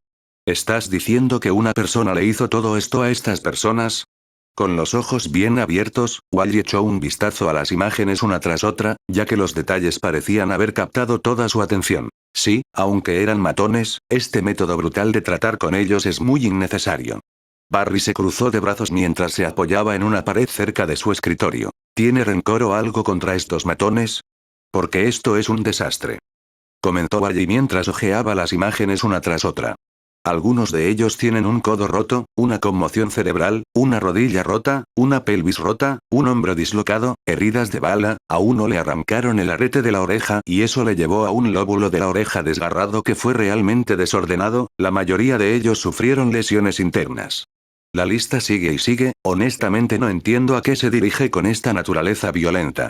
¿Estás diciendo que una persona le hizo todo esto a estas personas?» Con los ojos bien abiertos, Wally echó un vistazo a las imágenes una tras otra, ya que los detalles parecían haber captado toda su atención. Sí, aunque eran matones, este método brutal de tratar con ellos es muy innecesario. Barry se cruzó de brazos mientras se apoyaba en una pared cerca de su escritorio. ¿Tiene rencor o algo contra estos matones? Porque esto es un desastre. Comentó Wally mientras hojeaba las imágenes una tras otra. Algunos de ellos tienen un codo roto, una conmoción cerebral, una rodilla rota, una pelvis rota, un hombro dislocado, heridas de bala, a uno le arrancaron el arete de la oreja y eso le llevó a un lóbulo de la oreja desgarrado que fue realmente desordenado, la mayoría de ellos sufrieron lesiones internas. La lista sigue y sigue, honestamente no entiendo a qué se dirige con esta naturaleza violenta.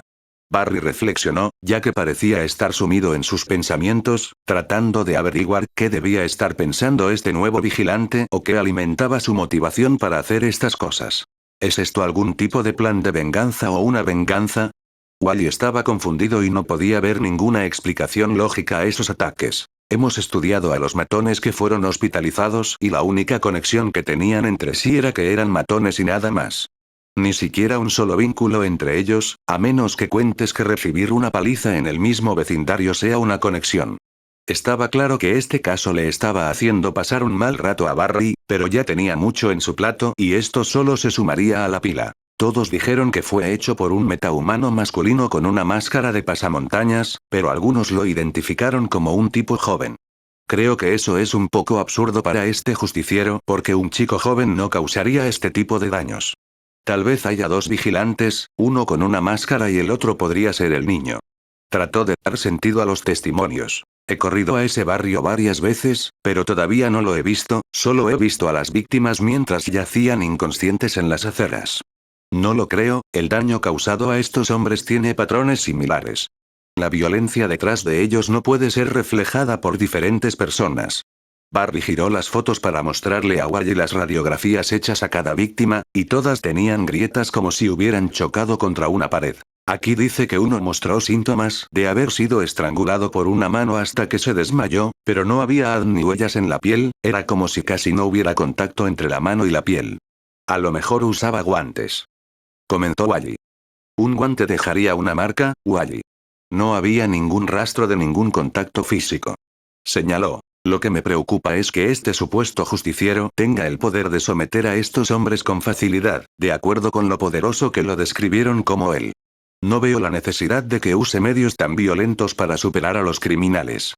Barry reflexionó, ya que parecía estar sumido en sus pensamientos, tratando de averiguar qué debía estar pensando este nuevo vigilante o qué alimentaba su motivación para hacer estas cosas. ¿Es esto algún tipo de plan de venganza o una venganza? Wally estaba confundido y no podía ver ninguna explicación lógica a esos ataques. Hemos estudiado a los matones que fueron hospitalizados y la única conexión que tenían entre sí era que eran matones y nada más. Ni siquiera un solo vínculo entre ellos, a menos que cuentes que recibir una paliza en el mismo vecindario sea una conexión. Estaba claro que este caso le estaba haciendo pasar un mal rato a Barry, pero ya tenía mucho en su plato y esto solo se sumaría a la pila. Todos dijeron que fue hecho por un metahumano masculino con una máscara de pasamontañas, pero algunos lo identificaron como un tipo joven. Creo que eso es un poco absurdo para este justiciero porque un chico joven no causaría este tipo de daños. Tal vez haya dos vigilantes, uno con una máscara y el otro podría ser el niño. Trató de dar sentido a los testimonios. He corrido a ese barrio varias veces, pero todavía no lo he visto, solo he visto a las víctimas mientras yacían inconscientes en las aceras. No lo creo, el daño causado a estos hombres tiene patrones similares. La violencia detrás de ellos no puede ser reflejada por diferentes personas. Barry giró las fotos para mostrarle a Wally las radiografías hechas a cada víctima, y todas tenían grietas como si hubieran chocado contra una pared. Aquí dice que uno mostró síntomas de haber sido estrangulado por una mano hasta que se desmayó, pero no había ni huellas en la piel, era como si casi no hubiera contacto entre la mano y la piel. A lo mejor usaba guantes. Comentó Wally. Un guante dejaría una marca, Wally. No había ningún rastro de ningún contacto físico. Señaló. Lo que me preocupa es que este supuesto justiciero tenga el poder de someter a estos hombres con facilidad, de acuerdo con lo poderoso que lo describieron como él. No veo la necesidad de que use medios tan violentos para superar a los criminales.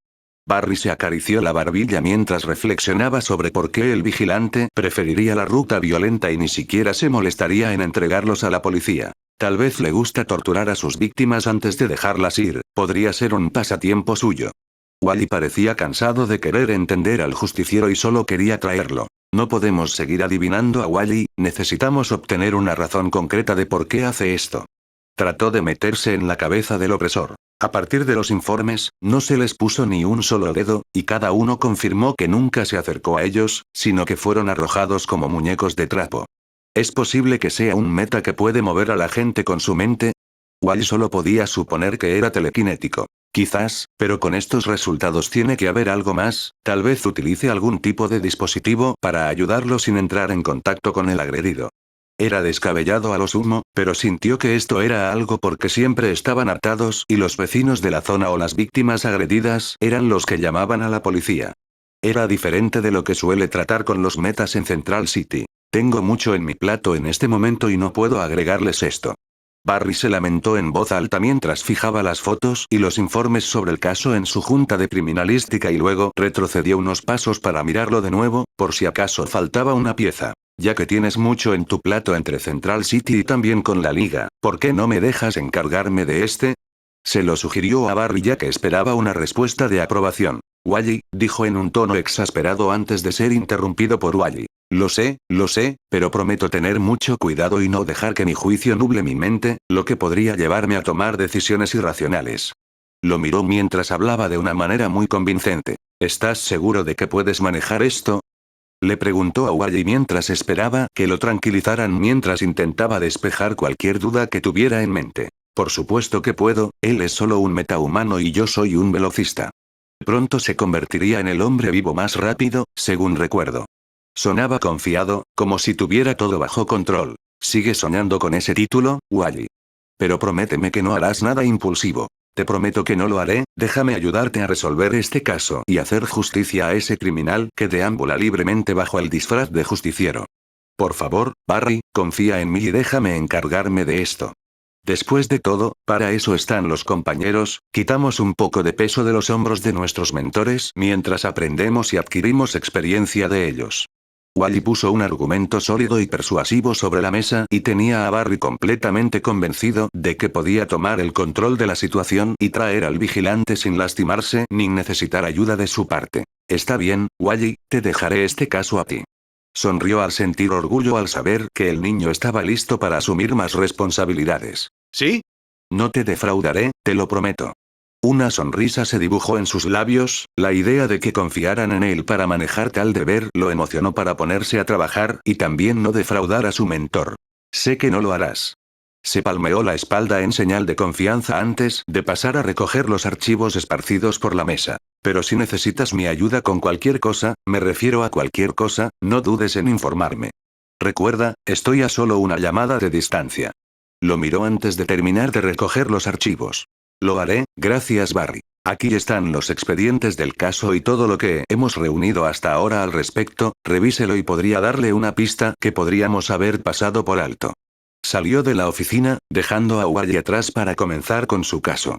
Barry se acarició la barbilla mientras reflexionaba sobre por qué el vigilante preferiría la ruta violenta y ni siquiera se molestaría en entregarlos a la policía. Tal vez le gusta torturar a sus víctimas antes de dejarlas ir, podría ser un pasatiempo suyo. Wally parecía cansado de querer entender al justiciero y solo quería traerlo. No podemos seguir adivinando a Wally, necesitamos obtener una razón concreta de por qué hace esto. Trató de meterse en la cabeza del opresor. A partir de los informes, no se les puso ni un solo dedo, y cada uno confirmó que nunca se acercó a ellos, sino que fueron arrojados como muñecos de trapo. ¿Es posible que sea un meta que puede mover a la gente con su mente? Wally solo podía suponer que era telequinético. Quizás, pero con estos resultados tiene que haber algo más, tal vez utilice algún tipo de dispositivo para ayudarlo sin entrar en contacto con el agredido. Era descabellado a lo sumo, pero sintió que esto era algo porque siempre estaban atados y los vecinos de la zona o las víctimas agredidas eran los que llamaban a la policía. Era diferente de lo que suele tratar con los metas en Central City. Tengo mucho en mi plato en este momento y no puedo agregarles esto. Barry se lamentó en voz alta mientras fijaba las fotos y los informes sobre el caso en su junta de criminalística y luego retrocedió unos pasos para mirarlo de nuevo, por si acaso faltaba una pieza. Ya que tienes mucho en tu plato entre Central City y también con la liga, ¿por qué no me dejas encargarme de este? Se lo sugirió a Barry ya que esperaba una respuesta de aprobación. Wally, dijo en un tono exasperado antes de ser interrumpido por Wally. Lo sé, pero prometo tener mucho cuidado y no dejar que mi juicio nuble mi mente, lo que podría llevarme a tomar decisiones irracionales. Lo miró mientras hablaba de una manera muy convincente. ¿Estás seguro de que puedes manejar esto? Le preguntó a Wally mientras esperaba que lo tranquilizaran mientras intentaba despejar cualquier duda que tuviera en mente. Por supuesto que puedo, él es solo un metahumano y yo soy un velocista. Pronto se convertiría en el hombre vivo más rápido, según recuerdo. Sonaba confiado, como si tuviera todo bajo control. ¿Sigues soñando con ese título, Wally? Pero prométeme que no harás nada impulsivo. Te prometo que no lo haré, déjame ayudarte a resolver este caso y hacer justicia a ese criminal que deambula libremente bajo el disfraz de justiciero. Por favor, Barry, confía en mí y déjame encargarme de esto. Después de todo, para eso están los compañeros, quitamos un poco de peso de los hombros de nuestros mentores mientras aprendemos y adquirimos experiencia de ellos. Wally puso un argumento sólido y persuasivo sobre la mesa y tenía a Barry completamente convencido de que podía tomar el control de la situación y traer al vigilante sin lastimarse ni necesitar ayuda de su parte. Está bien, Wally, te dejaré este caso a ti. Sonrió al sentir orgullo al saber que el niño estaba listo para asumir más responsabilidades. ¿Sí? No te defraudaré, te lo prometo. Una sonrisa se dibujó en sus labios, la idea de que confiaran en él para manejar tal deber lo emocionó para ponerse a trabajar y también no defraudar a su mentor. Sé que no lo harás. Se palmeó la espalda en señal de confianza antes de pasar a recoger los archivos esparcidos por la mesa. Pero si necesitas mi ayuda con cualquier cosa, me refiero a cualquier cosa, no dudes en informarme. Recuerda, estoy a solo una llamada de distancia. Lo miró antes de terminar de recoger los archivos. Lo haré, gracias Barry. Aquí están los expedientes del caso y todo lo que hemos reunido hasta ahora al respecto, revíselo y podría darle una pista que podríamos haber pasado por alto. Salió de la oficina, dejando a Wally atrás para comenzar con su caso.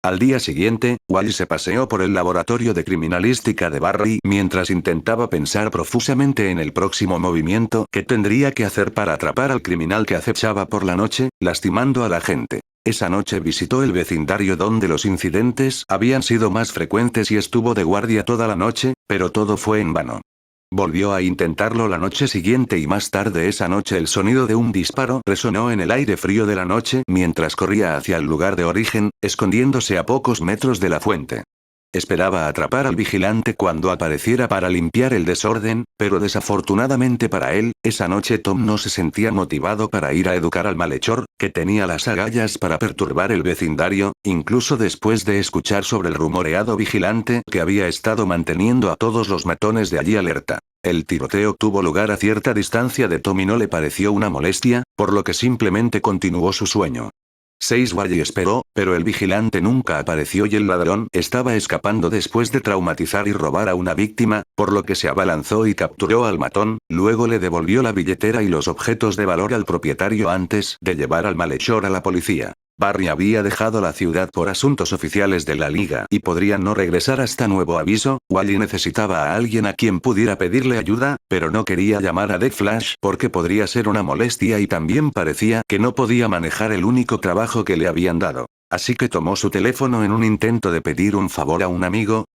Al día siguiente, Wally se paseó por el laboratorio de criminalística de Barry mientras intentaba pensar profusamente en el próximo movimiento que tendría que hacer para atrapar al criminal que acechaba por la noche, lastimando a la gente. Esa noche visitó el vecindario donde los incidentes habían sido más frecuentes y estuvo de guardia toda la noche, pero todo fue en vano. Volvió a intentarlo la noche siguiente y más tarde esa noche el sonido de un disparo resonó en el aire frío de la noche mientras corría hacia el lugar de origen, escondiéndose a pocos metros de la fuente. Esperaba atrapar al vigilante cuando apareciera para limpiar el desorden, pero desafortunadamente para él, esa noche Tom no se sentía motivado para ir a educar al malhechor, que tenía las agallas para perturbar el vecindario, incluso después de escuchar sobre el rumoreado vigilante que había estado manteniendo a todos los matones de allí alerta. El tiroteo tuvo lugar a cierta distancia de Tom y no le pareció una molestia, por lo que simplemente continuó su sueño. Wally esperó, pero el vigilante nunca apareció y el ladrón estaba escapando después de traumatizar y robar a una víctima, por lo que se abalanzó y capturó al matón, luego le devolvió la billetera y los objetos de valor al propietario antes de llevar al malhechor a la policía. Barry había dejado la ciudad por asuntos oficiales de la liga y podría no regresar hasta nuevo aviso. Wally necesitaba a alguien a quien pudiera pedirle ayuda, pero no quería llamar a The Flash porque podría ser una molestia y también parecía que no podía manejar el único trabajo que le habían dado. Así que tomó su teléfono en un intento de pedir un favor a un amigo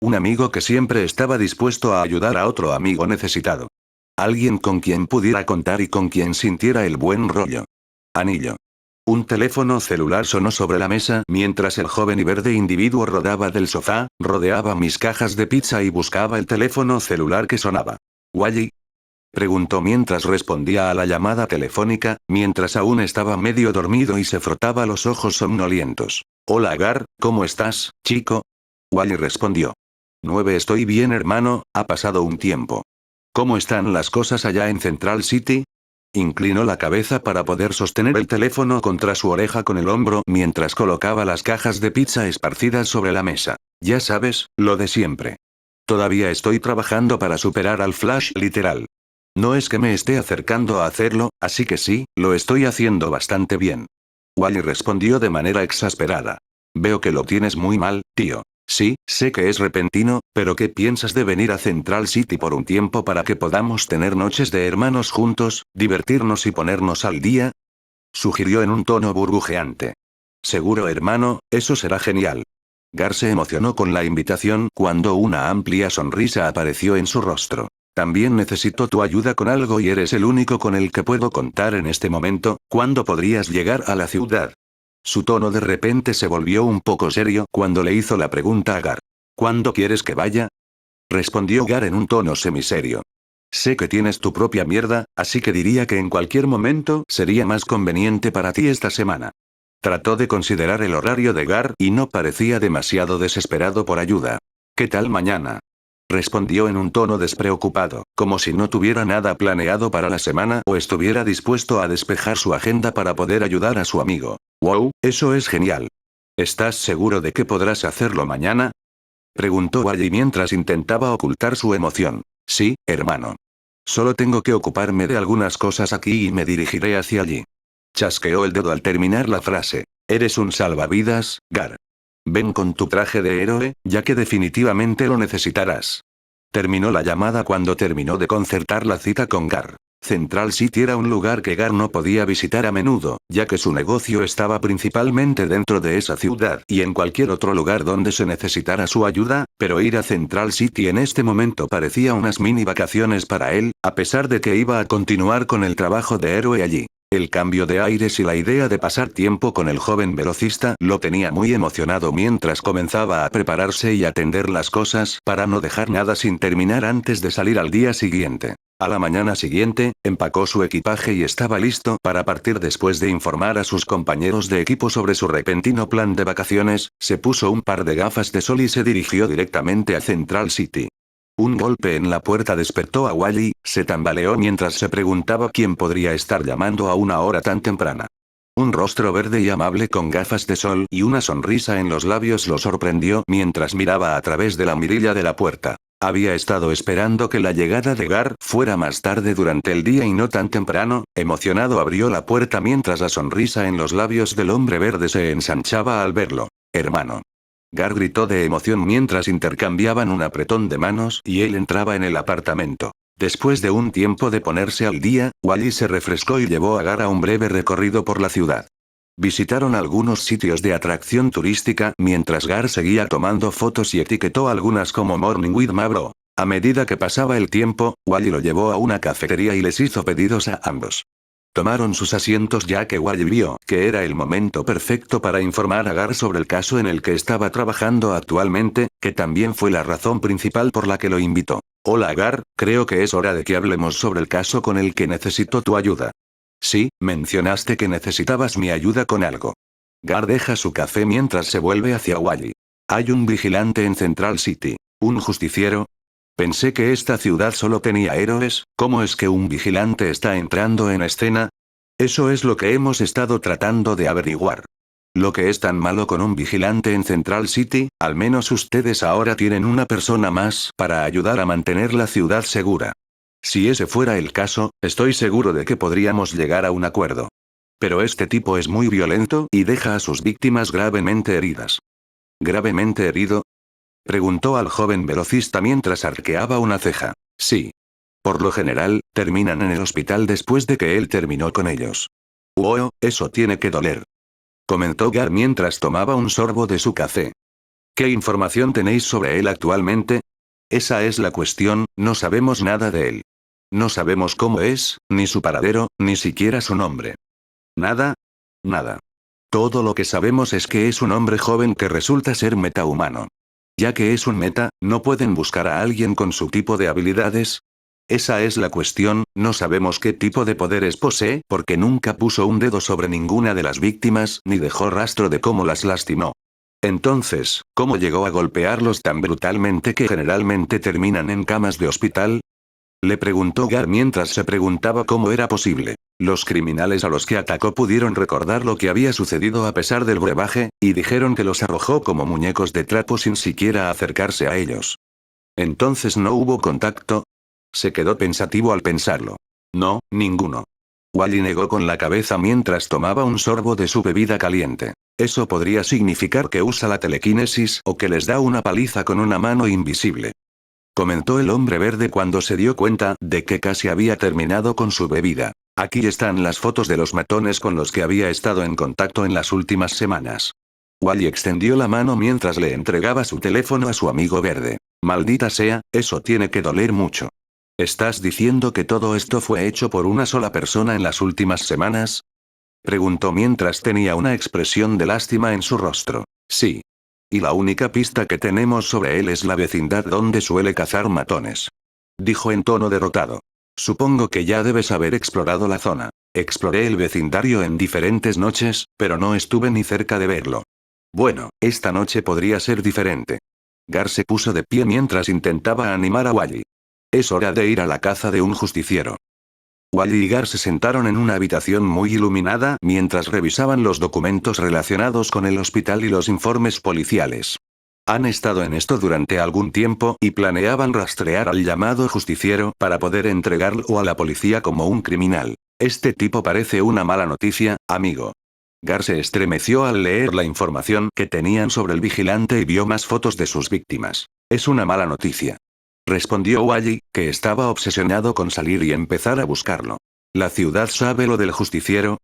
que siempre estaba dispuesto a ayudar a otro amigo necesitado. Alguien con quien pudiera contar y con quien sintiera el buen rollo. Anillo. Un teléfono celular sonó sobre la mesa mientras el joven y verde individuo rodaba del sofá, rodeaba mis cajas de pizza y buscaba el teléfono celular que sonaba. ¿Wally? Preguntó mientras respondía a la llamada telefónica, mientras aún estaba medio dormido y se frotaba los ojos somnolientos. Hola Gar, ¿cómo estás, chico? Wally respondió. 9 Estoy bien hermano, ha pasado un tiempo. ¿Cómo están las cosas allá en Central City? Inclinó la cabeza para poder sostener el teléfono contra su oreja con el hombro mientras colocaba las cajas de pizza esparcidas sobre la mesa. Ya sabes, lo de siempre. Todavía estoy trabajando para superar al Flash literal. No es que me esté acercando a hacerlo, así que sí, lo estoy haciendo bastante bien. Wally respondió de manera exasperada. Veo que lo tienes muy mal, tío. Sí, sé que es repentino, pero ¿qué piensas de venir a Central City por un tiempo para que podamos tener noches de hermanos juntos, divertirnos y ponernos al día? Sugirió en un tono burbujeante. Seguro hermano, eso será genial. Gar se emocionó con la invitación cuando una amplia sonrisa apareció en su rostro. También necesito tu ayuda con algo y eres el único con el que puedo contar en este momento. ¿Cuándo podrías llegar a la ciudad? Su tono de repente se volvió un poco serio cuando le hizo la pregunta a Gar. ¿Cuándo quieres que vaya? Respondió Gar en un tono semiserio. Sé que tienes tu propia mierda, así que diría que en cualquier momento sería más conveniente para ti esta semana. Trató de considerar el horario de Gar y no parecía demasiado desesperado por ayuda. ¿Qué tal mañana? Respondió en un tono despreocupado, como si no tuviera nada planeado para la semana o estuviera dispuesto a despejar su agenda para poder ayudar a su amigo. Wow, eso es genial. ¿Estás seguro de que podrás hacerlo mañana? Preguntó Wally mientras intentaba ocultar su emoción. Sí, hermano. Solo tengo que ocuparme de algunas cosas aquí y me dirigiré hacia allí. Chasqueó el dedo al terminar la frase. Eres un salvavidas, Gar. Ven con tu traje de héroe, ya que definitivamente lo necesitarás. Terminó la llamada cuando terminó de concertar la cita con Gar. Central City era un lugar que Gar no podía visitar a menudo, ya que su negocio estaba principalmente dentro de esa ciudad y en cualquier otro lugar donde se necesitara su ayuda, pero ir a Central City en este momento parecía unas mini vacaciones para él, a pesar de que iba a continuar con el trabajo de héroe allí. El cambio de aires y la idea de pasar tiempo con el joven velocista lo tenía muy emocionado mientras comenzaba a prepararse y atender las cosas para no dejar nada sin terminar antes de salir al día siguiente. A la mañana siguiente, empacó su equipaje y estaba listo para partir después de informar a sus compañeros de equipo sobre su repentino plan de vacaciones, se puso un par de gafas de sol y se dirigió directamente a Central City. Un golpe en la puerta despertó a Wally, se tambaleó mientras se preguntaba quién podría estar llamando a una hora tan temprana. Un rostro verde y amable con gafas de sol y una sonrisa en los labios lo sorprendió mientras miraba a través de la mirilla de la puerta. Había estado esperando que la llegada de Gar fuera más tarde durante el día y no tan temprano, emocionado abrió la puerta mientras la sonrisa en los labios del hombre verde se ensanchaba al verlo. Hermano. Gar gritó de emoción mientras intercambiaban un apretón de manos y él entraba en el apartamento. Después de un tiempo de ponerse al día, Wally se refrescó y llevó a Gar a un breve recorrido por la ciudad. Visitaron algunos sitios de atracción turística mientras Gar seguía tomando fotos y etiquetó algunas como Morning with Ma Bro. A medida que pasaba el tiempo, Wally lo llevó a una cafetería y les hizo pedidos a ambos. Tomaron sus asientos ya que Wally vio que era el momento perfecto para informar a Gar sobre el caso en el que estaba trabajando actualmente, que también fue la razón principal por la que lo invitó. Hola Gar, creo que es hora de que hablemos sobre el caso con el que necesito tu ayuda. Sí, mencionaste que necesitabas mi ayuda con algo. Gar deja su café mientras se vuelve hacia Wally. Hay un vigilante en Central City. ¿Un justiciero? Pensé que esta ciudad solo tenía héroes, ¿cómo es que un vigilante está entrando en escena? Eso es lo que hemos estado tratando de averiguar. Lo que es tan malo con un vigilante en Central City, al menos ustedes ahora tienen una persona más para ayudar a mantener la ciudad segura. Si ese fuera el caso, estoy seguro de que podríamos llegar a un acuerdo. Pero este tipo es muy violento y deja a sus víctimas gravemente heridas. ¿Gravemente herido? Preguntó al joven velocista mientras arqueaba una ceja. Sí. Por lo general, terminan en el hospital después de que él terminó con ellos. Oh, eso tiene que doler. Comentó Gar mientras tomaba un sorbo de su café. ¿Qué información tenéis sobre él actualmente? Esa es la cuestión, no sabemos nada de él. No sabemos cómo es, ni su paradero, ni siquiera su nombre. ¿Nada? Nada. Todo lo que sabemos es que es un hombre joven que resulta ser metahumano. Ya que es un meta, ¿no pueden buscar a alguien con su tipo de habilidades? Esa es la cuestión, no sabemos qué tipo de poderes posee porque nunca puso un dedo sobre ninguna de las víctimas ni dejó rastro de cómo las lastimó. Entonces, ¿cómo llegó a golpearlos tan brutalmente que generalmente terminan en camas de hospital? Le preguntó Gar mientras se preguntaba cómo era posible. Los criminales a los que atacó pudieron recordar lo que había sucedido a pesar del brebaje, y dijeron que los arrojó como muñecos de trapo sin siquiera acercarse a ellos. Entonces no hubo contacto. Se quedó pensativo al pensarlo. No, ninguno. Wally negó con la cabeza mientras tomaba un sorbo de su bebida caliente. Eso podría significar que usa la telequinesis o que les da una paliza con una mano invisible. Comentó el hombre verde cuando se dio cuenta de que casi había terminado con su bebida. Aquí están las fotos de los matones con los que había estado en contacto en las últimas semanas. Wally extendió la mano mientras le entregaba su teléfono a su amigo verde. Maldita sea, eso tiene que doler mucho. ¿Estás diciendo que todo esto fue hecho por una sola persona en las últimas semanas? Preguntó mientras tenía una expresión de lástima en su rostro. Sí. Y la única pista que tenemos sobre él es la vecindad donde suele cazar matones. Dijo en tono derrotado. Supongo que ya debes haber explorado la zona. Exploré el vecindario en diferentes noches, pero no estuve ni cerca de verlo. Bueno, esta noche podría ser diferente. Gar se puso de pie mientras intentaba animar a Wally. Es hora de ir a la caza de un justiciero. Wally y Gar se sentaron en una habitación muy iluminada mientras revisaban los documentos relacionados con el hospital y los informes policiales. Han estado en esto durante algún tiempo y planeaban rastrear al llamado justiciero para poder entregarlo a la policía como un criminal. Este tipo parece una mala noticia, amigo. Gar se estremeció al leer la información que tenían sobre el vigilante y vio más fotos de sus víctimas. Es una mala noticia. Respondió Wally, que estaba obsesionado con salir y empezar a buscarlo. ¿La ciudad sabe lo del justiciero?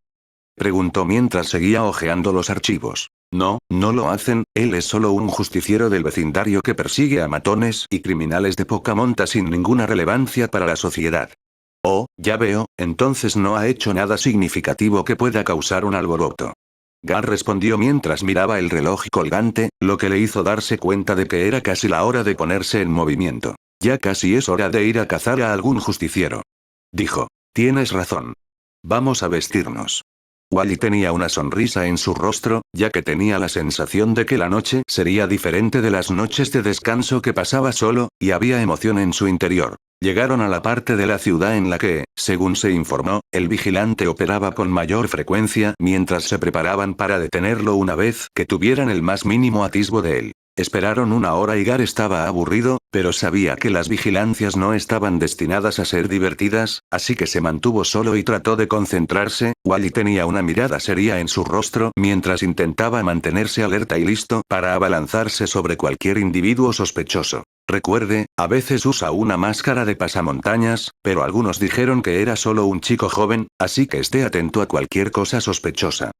Preguntó mientras seguía hojeando los archivos. No, no lo hacen, él es solo un justiciero del vecindario que persigue a matones y criminales de poca monta sin ninguna relevancia para la sociedad. Oh, ya veo, entonces no ha hecho nada significativo que pueda causar un alboroto. Gar respondió mientras miraba el reloj colgante, lo que le hizo darse cuenta de que era casi la hora de ponerse en movimiento. Ya casi es hora de ir a cazar a algún justiciero. Dijo. Tienes razón. Vamos a vestirnos. Wally tenía una sonrisa en su rostro, ya que tenía la sensación de que la noche sería diferente de las noches de descanso que pasaba solo, y había emoción en su interior. Llegaron a la parte de la ciudad en la que, según se informó, el vigilante operaba con mayor frecuencia mientras se preparaban para detenerlo una vez que tuvieran el más mínimo atisbo de él. Esperaron una hora y Gar estaba aburrido, pero sabía que las vigilancias no estaban destinadas a ser divertidas, así que se mantuvo solo y trató de concentrarse. Wally tenía una mirada seria en su rostro mientras intentaba mantenerse alerta y listo para abalanzarse sobre cualquier individuo sospechoso. Recuerde, a veces usa una máscara de pasamontañas, pero algunos dijeron que era solo un chico joven, así que esté atento a cualquier cosa sospechosa.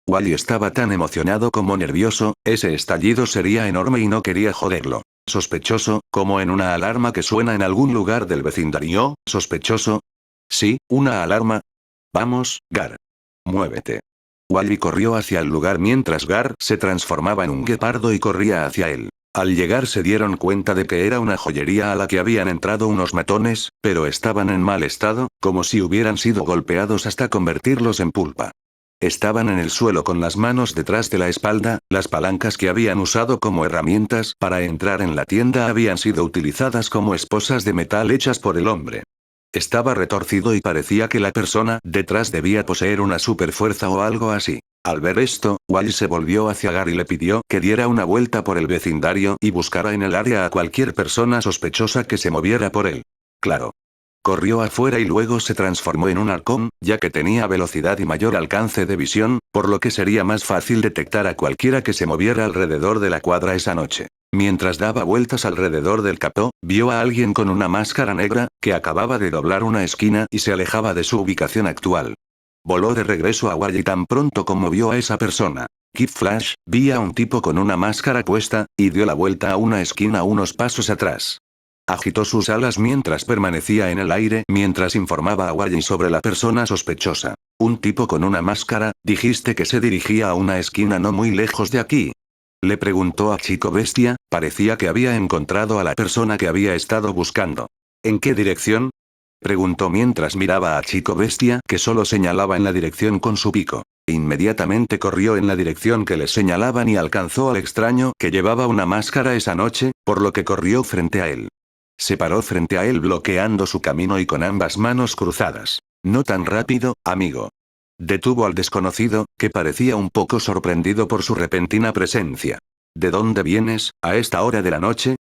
Wally estaba tan emocionado como nervioso, ese estallido sería enorme y no quería joderlo. Sospechoso, como en una alarma que suena en algún lugar del vecindario, sospechoso. Sí, una alarma. Vamos, Gar. Muévete. Wally corrió hacia el lugar mientras Gar se transformaba en un guepardo y corría hacia él. Al llegar se dieron cuenta de que era una joyería a la que habían entrado unos matones, pero estaban en mal estado, como si hubieran sido golpeados hasta convertirlos en pulpa. Estaban en el suelo con las manos detrás de la espalda, las palancas que habían usado como herramientas para entrar en la tienda habían sido utilizadas como esposas de metal hechas por el hombre. Estaba retorcido y parecía que la persona detrás debía poseer una superfuerza o algo así. Al ver esto, Wally se volvió hacia Gar y le pidió que diera una vuelta por el vecindario y buscara en el área a cualquier persona sospechosa que se moviera por él. Claro. Corrió afuera y luego se transformó en un halcón, ya que tenía velocidad y mayor alcance de visión, por lo que sería más fácil detectar a cualquiera que se moviera alrededor de la cuadra esa noche. Mientras daba vueltas alrededor del capó, vio a alguien con una máscara negra, que acababa de doblar una esquina y se alejaba de su ubicación actual. Voló de regreso a Wally tan pronto como vio a esa persona. Kid Flash, vi a un tipo con una máscara puesta, y dio la vuelta a una esquina unos pasos atrás. Agitó sus alas mientras permanecía en el aire mientras informaba a Wally sobre la persona sospechosa. Un tipo con una máscara, dijiste que se dirigía a una esquina no muy lejos de aquí. Le preguntó a Chico Bestia, parecía que había encontrado a la persona que había estado buscando. ¿En qué dirección? Preguntó mientras miraba a Chico Bestia que solo señalaba en la dirección con su pico. Inmediatamente corrió en la dirección que le señalaban y alcanzó al extraño que llevaba una máscara esa noche, por lo que corrió frente a él. Se paró frente a él bloqueando su camino y con ambas manos cruzadas. No tan rápido, amigo. Detuvo al desconocido, que parecía un poco sorprendido por su repentina presencia. ¿De dónde vienes, a esta hora de la noche?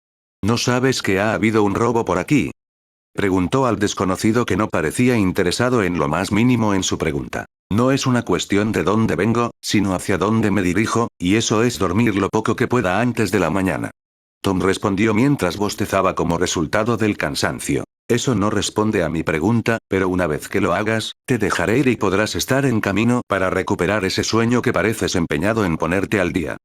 ¿No sabes que ha habido un robo por aquí? Preguntó al desconocido que no parecía interesado en lo más mínimo en su pregunta. No es una cuestión de dónde vengo, sino hacia dónde me dirijo, y eso es dormir lo poco que pueda antes de la mañana. Tom respondió mientras bostezaba como resultado del cansancio. Eso no responde a mi pregunta, pero una vez que lo hagas, te dejaré ir y podrás estar en camino para recuperar ese sueño que pareces empeñado en ponerte al día.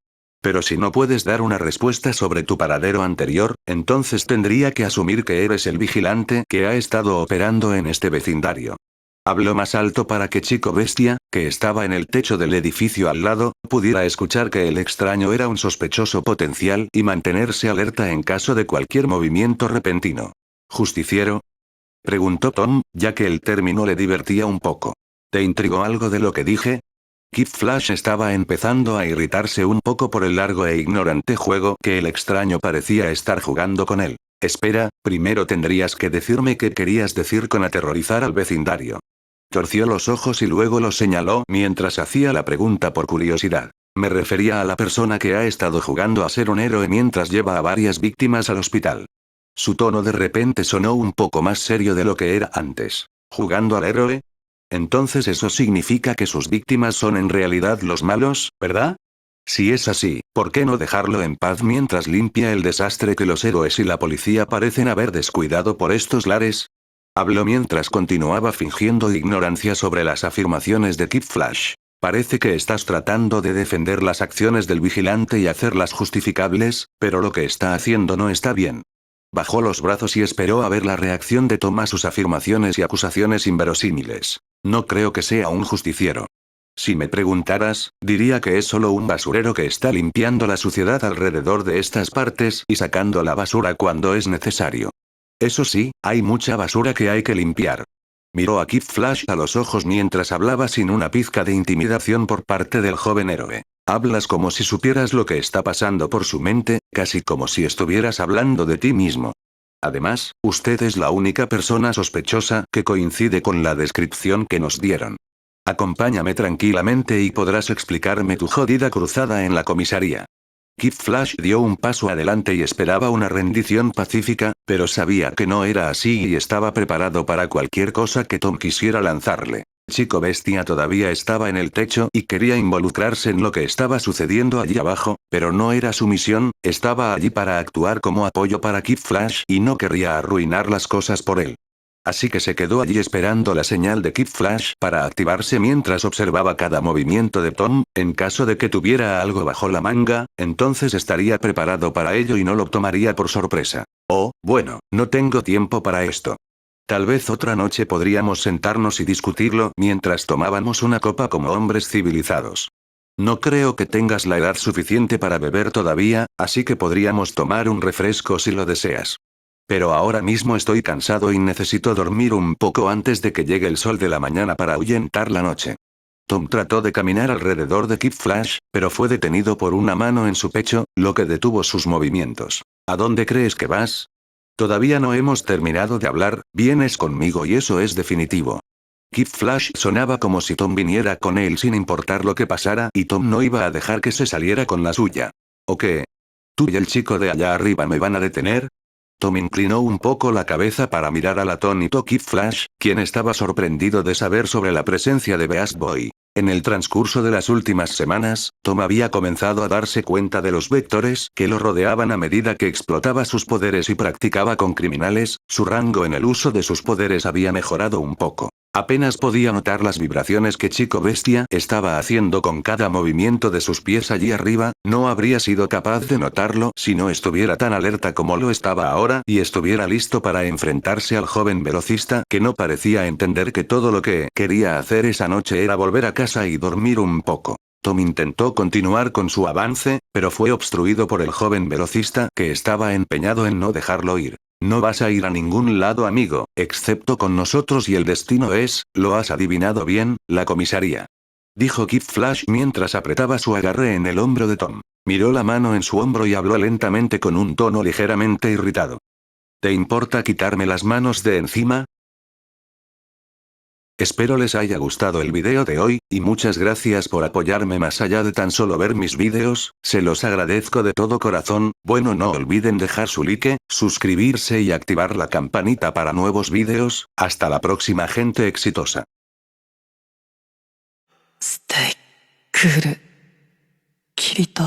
Pero si no puedes dar una respuesta sobre tu paradero anterior, entonces tendría que asumir que eres el vigilante que ha estado operando en este vecindario. Habló más alto para que Chico Bestia, que estaba en el techo del edificio al lado, pudiera escuchar que el extraño era un sospechoso potencial y mantenerse alerta en caso de cualquier movimiento repentino. ¿Justiciero? Preguntó Tom, ya que el término le divertía un poco. ¿Te intrigó algo de lo que dije? Kid Flash estaba empezando a irritarse un poco por el largo e ignorante juego que el extraño parecía estar jugando con él. Espera, primero tendrías que decirme qué querías decir con aterrorizar al vecindario. Torció los ojos y luego los señaló mientras hacía la pregunta por curiosidad. Me refería a la persona que ha estado jugando a ser un héroe mientras lleva a varias víctimas al hospital. Su tono de repente sonó un poco más serio de lo que era antes. ¿Jugando al héroe? Entonces eso significa que sus víctimas son en realidad los malos, ¿verdad? Si es así, ¿por qué no dejarlo en paz mientras limpia el desastre que los héroes y la policía parecen haber descuidado por estos lares? Habló mientras continuaba fingiendo ignorancia sobre las afirmaciones de Kid Flash. Parece que estás tratando de defender las acciones del vigilante y hacerlas justificables, pero lo que está haciendo no está bien. Bajó los brazos y esperó a ver la reacción de Tom a sus afirmaciones y acusaciones inverosímiles. No creo que sea un justiciero. Si me preguntaras, diría que es solo un basurero que está limpiando la suciedad alrededor de estas partes y sacando la basura cuando es necesario. Eso sí, hay mucha basura que hay que limpiar. Miró a Kid Flash a los ojos mientras hablaba sin una pizca de intimidación por parte del joven héroe. Hablas como si supieras lo que está pasando por su mente, casi como si estuvieras hablando de ti mismo. Además, usted es la única persona sospechosa que coincide con la descripción que nos dieron. Acompáñame tranquilamente y podrás explicarme tu jodida cruzada en la comisaría. Kid Flash dio un paso adelante y esperaba una rendición pacífica, pero sabía que no era así y estaba preparado para cualquier cosa que Tom quisiera lanzarle. Chico Bestia todavía estaba en el techo y quería involucrarse en lo que estaba sucediendo allí abajo, pero no era su misión, estaba allí para actuar como apoyo para Kid Flash y no querría arruinar las cosas por él. Así que se quedó allí esperando la señal de Kid Flash para activarse mientras observaba cada movimiento de Tom, en caso de que tuviera algo bajo la manga, entonces estaría preparado para ello y no lo tomaría por sorpresa. Oh, bueno, no tengo tiempo para esto. Tal vez otra noche podríamos sentarnos y discutirlo mientras tomábamos una copa como hombres civilizados. No creo que tengas la edad suficiente para beber todavía, así que podríamos tomar un refresco si lo deseas. Pero ahora mismo estoy cansado y necesito dormir un poco antes de que llegue el sol de la mañana para ahuyentar la noche. Tom trató de caminar alrededor de Kid Flash, pero fue detenido por una mano en su pecho, lo que detuvo sus movimientos. ¿A dónde crees que vas? Todavía no hemos terminado de hablar, vienes conmigo y eso es definitivo. Kid Flash sonaba como si Tom viniera con él sin importar lo que pasara y Tom no iba a dejar que se saliera con la suya. ¿O qué? ¿Tú y el chico de allá arriba me van a detener? Tom inclinó un poco la cabeza para mirar al atónito Kid Flash, quien estaba sorprendido de saber sobre la presencia de Beast Boy. En el transcurso de las últimas semanas, Tom había comenzado a darse cuenta de los vectores que lo rodeaban a medida que explotaba sus poderes y practicaba con criminales, su rango en el uso de sus poderes había mejorado un poco. Apenas podía notar las vibraciones que Chico Bestia estaba haciendo con cada movimiento de sus pies allí arriba, no habría sido capaz de notarlo si no estuviera tan alerta como lo estaba ahora y estuviera listo para enfrentarse al joven velocista que no parecía entender que todo lo que quería hacer esa noche era volver a casa y dormir un poco. Tom intentó continuar con su avance, pero fue obstruido por el joven velocista que estaba empeñado en no dejarlo ir. No vas a ir a ningún lado, amigo, excepto con nosotros, y el destino es, lo has adivinado bien, la comisaría. Dijo Kid Flash mientras apretaba su agarre en el hombro de Tom. Miró la mano en su hombro y habló lentamente con un tono ligeramente irritado. ¿Te importa quitarme las manos de encima? Espero les haya gustado el video de hoy, y muchas gracias por apoyarme más allá de tan solo ver mis videos, se los agradezco de todo corazón. Bueno, no olviden dejar su like, suscribirse y activar la campanita para nuevos videos. Hasta la próxima, gente exitosa. ステイクールキリト